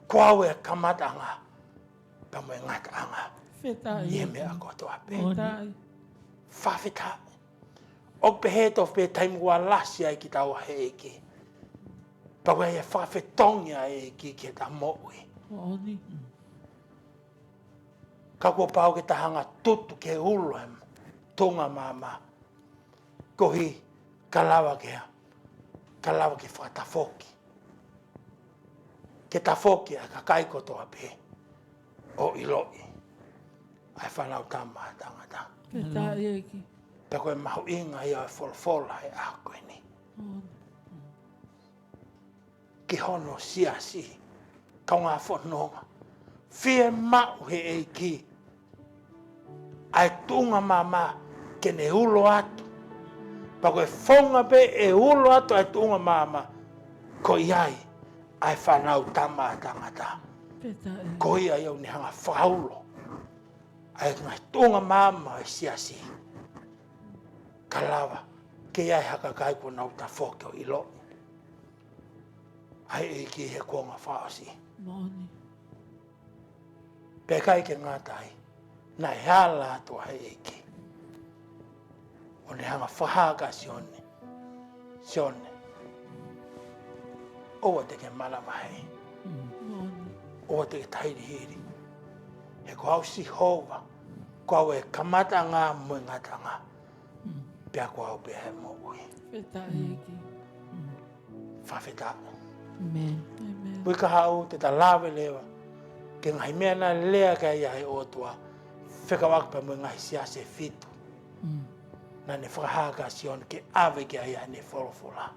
Kua e kamatanga, pa mo e ngata anga. Ie mea kotoa pe. Whawhita. O pe he tof pe taimua lasi ai ki tau he eki. Pa wea e whawhitongi ai eki ki ta moui. Ka kua pau ke tahanga tutu ke ulo e tunga Maama. Kohi kalawa kea. Kalawa ke whatafoki. Ke tafoki a ka kai kotoa pe. O iloi. Ai whanau tama tangata. Pe koe mahu inga ia e Folofola e a koe ni. Ki hono siasi. Kaunga whanonga. Fie mau he eiki. Ai tunga Maama ke ne ulo atu. Pa koe whonga pe e ulo atu ai tunga Maama. Ko iai ai whanau tama tangata. Ko ia iau ni hanga whaulo. Ai ngai tonga Maama e siasi. Kalawa, ke ai haka kai ko nau ta whoke o ilo. Ai e ki he kuonga whaosi. Pe kai ke ngātai, nai hala ato ai e ki. O ni hanga whahaka sione. Sione. Oa te ke malamahe. Oa te ke tairi hiri. He ko au si hova. Ko au e kamata ngā mui ngata ngā. Pea ko au pea he mo ui. Whawheta. Pui ka hau te ta lawe lewa. Ke ngai mea na lea ka ia he otua. Whekawak pa mui ngai siase fitu. Na ne whakahaka sion ke awe ke ia ne Folofola.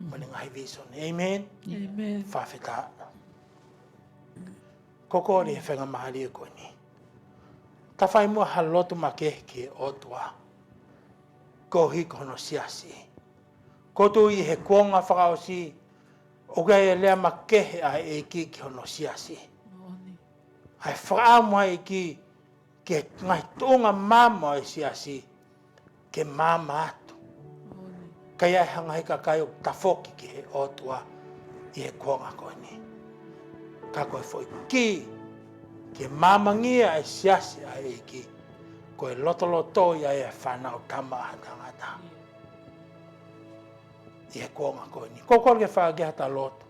Mani ngai vison. Amen. Whawheta. Koko ni he whenga mahari e koe ni. Ta whai mua halotu ma ke otua. Ko hiko hono siasi. Ko tu i he kuonga whakaosi. O gai e lea ma kehe a e ki hono siasi. Ai whaamua e ki ke ngai tunga Maama e siasi. Ke Maama atu. Kai ai hanga hika kai o tafoki ki he otua i he kuonga koe ni. Ka koe foi ki ke mamangia e siasi a e ki koe lotoloto ia e whanau tama a tangata. I he kuonga koe ni. Kokor ke whaage hata loto.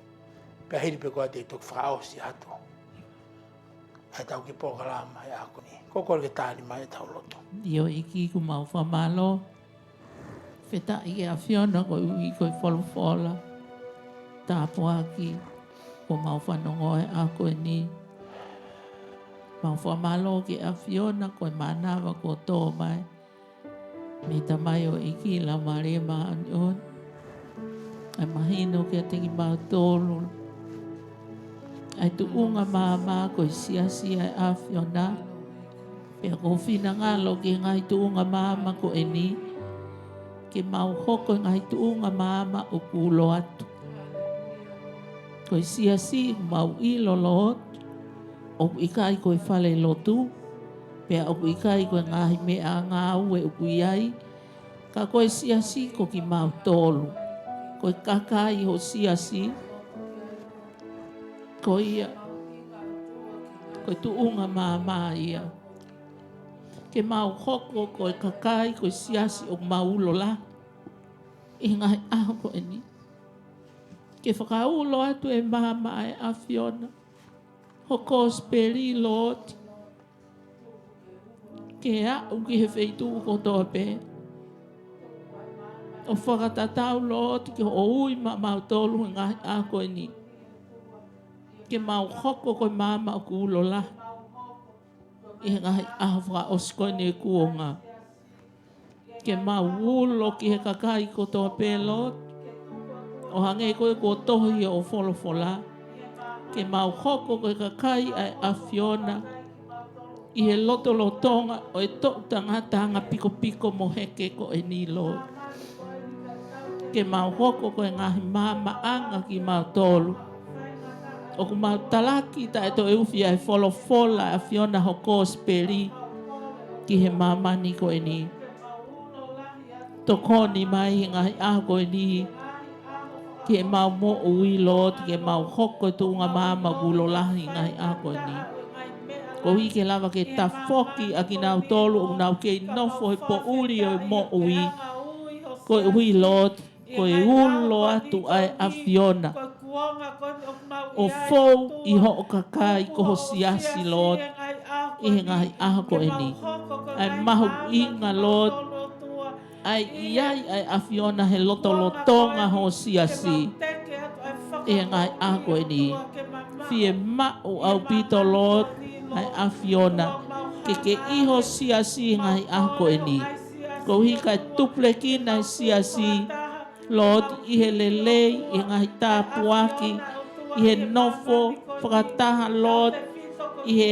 Pea hiri pe koe te tuk whaosi hatu. Ai tau ki pokalama e ako ni. Kokor ke tāli mai e tau loto. Io iki ku mau whamalo. Wheta i e a whiona koe ui koe Folofola. Tāpuaki. Ko mau whanongo e a koe ni. Mau whamalo ki a whiona koe manawa ko tō mai. Me tamai o iki la mare maani on. Ai mahino ke a teki mau tōlu. Ai tu unga Maama koe siasi ai a whiona. Pea ko whina ngalo ki ngai tu unga Maama ko e ni. Ke mau hoko ngai tu unga Maama o kulo atu. Koe siasi mau i lolo. O ikai koe whale lotu. Pea o ikai koe ngahi mea ngā ue upu iai. Ka koe siasi ko ki mau tōlu. Koe kakai ho siasi. Koe ia. Koe tu unga Maama ia. Ke mau hoko koe kakai koe siasi o mau ulola. I ngahi aho koe ni. Ke whakaulo atu e Maama e a whiona. Hoko speri Lord. Ke au ki he wheitu ko toa pē. O whakatatau Lord ke o ui mau tolu ngahi a koe ni. Ke mau hoko koe Maama o kulo la. I ngahi a whaka oskoe ne kuonga. Ke mau ulo ki he kakai ko toa pē Lord. O hange koe ko tohi o Folofola. Ke mau hoko koe kakai ai a whiona. I he Lotolotonga o e tok tangata hanga piko piko mo heke ko e ni Lord. Ke mau hoko koe ngahi Maama anga ki mau tolu. O ku mau talaki ta e to e uwhi ai Folofola a whiona hoko speri. Ki he mamani ko e ni. Tokoni mai ngahi a ko e ni. Ke mau mo ui Lord, ke mau hoko tu unga Maama gulo lahi ngai a koe ni. Ko hi ke lava ke ta foki a ki nau tolu o nau ke nofo he po uri o mo ui. Ko ui Lord, ko e ulo atu ai a whiona. O fou i ho o kakai ko ho siasi Lord. I he ngai a koe ni. Ai mahu inga Lord. Ai iai ai a whiona he Lotolotonga ho siasi. E ngai a koe ni. Fie ma'u au pito Lord. Ai a whiona. Ke iho siasi ngai a koe ni. Ko hi kai tuple ki nai siasi. Lord, i he lelei, i ngai tāpuaki. I he nofo, whakataha Lord. I he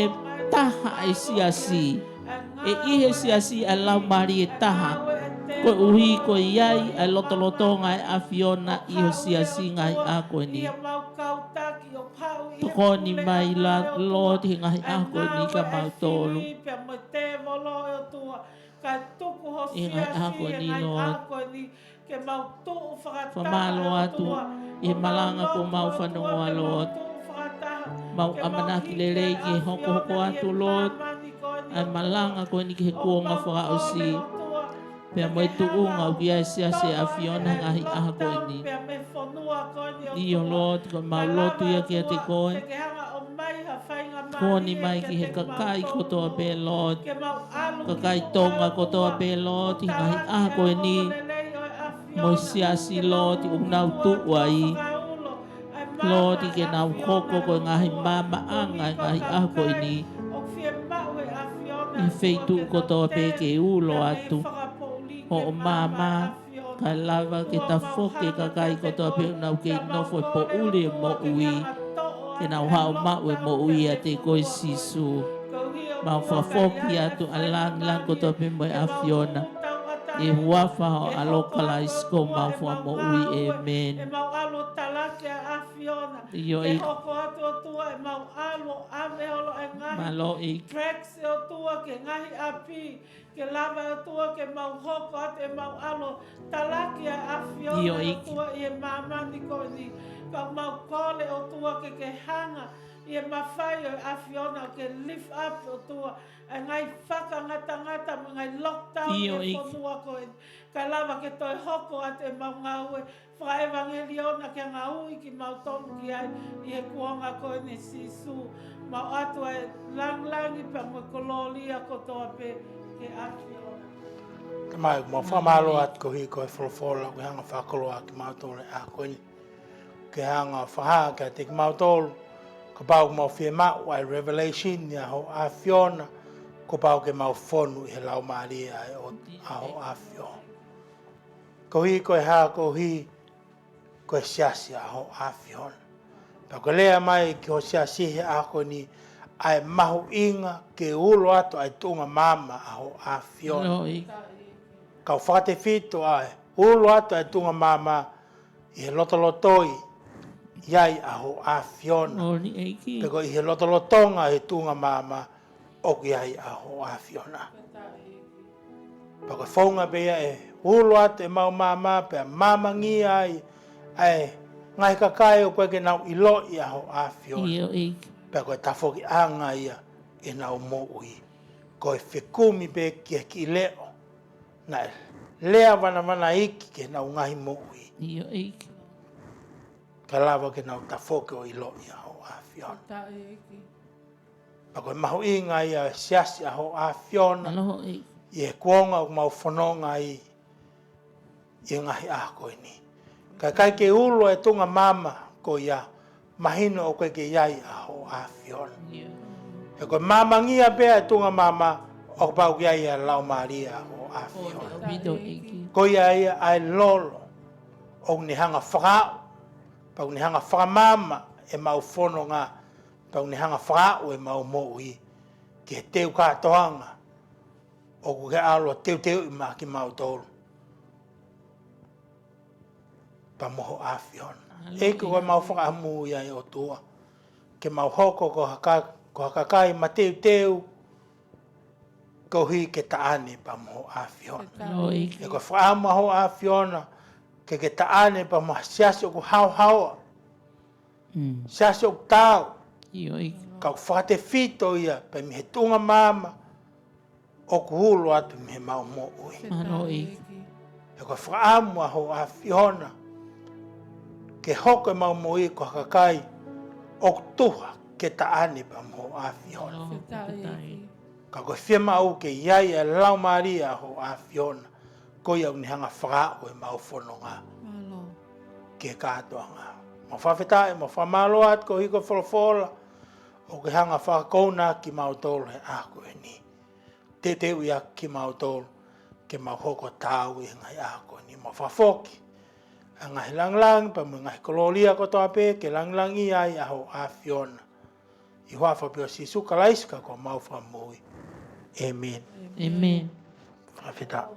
taha ai siasi. E i he siasi a lau mari e taha. Ko uhi ko iai ai lotolotonga ai afiona i o siasinga ai ako ni. Toko ni mai la Lord hinga ai ako ni ka mautolu. Hinga ai ako ni Lord. Famalo atu i malanga ko mau whanonga Lord. Mau amanaki lelei ki hoko atu Lord. Ai malanga ko ni ki he kuonga whaka o si. Pea mo tu unga o kia sia se a Fiona ngahi aha koe ni. Iyo Lord, ko mau lotu ia kia te koe. Koni mai ki he kakai kotoa pe Lord. Kakai tonga kotoa pe Lord. I ngahi aha koe ni. Mo sia si Lord, i unau tuua i. Lord, i ke nau hoko koe ngahi mama anga ngahi aha koe ni. I feitu kotoa pe ke ulo atu. O Maama, ka lava ke ta foke ka kai kotoa pe nau ke nofo po uli mo ui. Ke nau hao mau e mo ui a te koe sisu. Mau whafoki atu alang kotoa pe mo a Fiona. E huafa ho a localize ko mau wha mo ui, amen. Iyo i. Malo i. Ke lava tua ke mau hoko ate mau alo talaki a Fiona o tua i e Maama ni ko ni ka mau kole o tua ke hanga i e mawhai o a Fiona ke lift up o tua e ngai whaka ngata mo ngai lockdown e whanua ko ka lava ke toi hoko ate mau ngau e wha evangeliona ke ngau i ki mau tolu ki ai i e kuanga ko ni sisu mau atu e lang pa mo kololia ko toa pe Mai mo famalo at ko hi ko Folofola ko hanga fakolo ki mautole a ko ni ke hanga faha ka te mautol ko pau mo firma wa revelation ya ho a Fiona ko pau ke mau fonu he lau Maria o a Fiona ko hi ko ha ko hi ko siasi ho a Fiona pa ko lea mai ki ho siasi a ko ni ai mahu inga ke ulo ato ai tunga Maama aho a Fiona. Kau whakate fito ai ulo ato ai tunga Maama i he lotolotoi iai aho a Fiona. Peko i he lotolotonga he tunga Maama o ki ai aho a Fiona. Peko whaunga bea e ulo ato e mau Maama pea Maama ngi ai ngai kakai o koe ke nau ilo i aho a Fiona. Pea koe tafoki anga ia e nau mo ui. Koe whekumi pe ki leo. Na lea wana iki ke nau ngahi mo ui. Iyo iki. Ka lava ke nau tafoki o ilo ia ho a Fiona. Pea koe mahu inga ia siasi a ho a Fiona. I e kuonga o mau whanonga i ngahi a koe ni. Kai ke ulo e tunga Maama ko ia. Mahino o koe ke iai a ho a Fiona. E koe Maama ngia pea e tunga Maama o pau ki iai a lau Maria o a Fiona. Ko iai ai lolo o ni hanga whakao. Pau ni hanga whakamama e mau whono ngā. Pau ni hanga whakao e mau moui. Ki he teu kātoanga. O ku ke alo teu i maa ki mau tolu. Pa moho a Fiona. Eiko koe mau whakahamu iai o tua. Ke mau hoko ko hakakai ma teu ko hi ke taane pa moho a Fiona. E koe whakahamu ho a Fiona ke taane pa moho siasi o ku hao. Siasi o ku tau. Kau whakate fito ia pa mi he tunga Maama o ku hulu atu mi he mau mo ui. E koe whakahamu ho a Fiona ke hoko e mau moi ko hakakai o tuha ke taane pa mo a Fiona. Ka koe whiama au ke iai e lau Maria ho a Fiona ko iau ni hanga whakao e mau whanonga ke kātoanga. Ma whawhetae, ma whamalo at ko hiko Folofola o ke hanga whakakouna ki mau tolu he a koe ni. Te teu ia ki mau tolu ke mau hoko tāu i ngai a koe ni. Ma whafoki. Ngai lang pa mo ngai kololia ko toa pe ke lang i ai aho a Fiona. I hoa whapio si suka laiska ko mau whamui. Amen. Amen. Whawheta.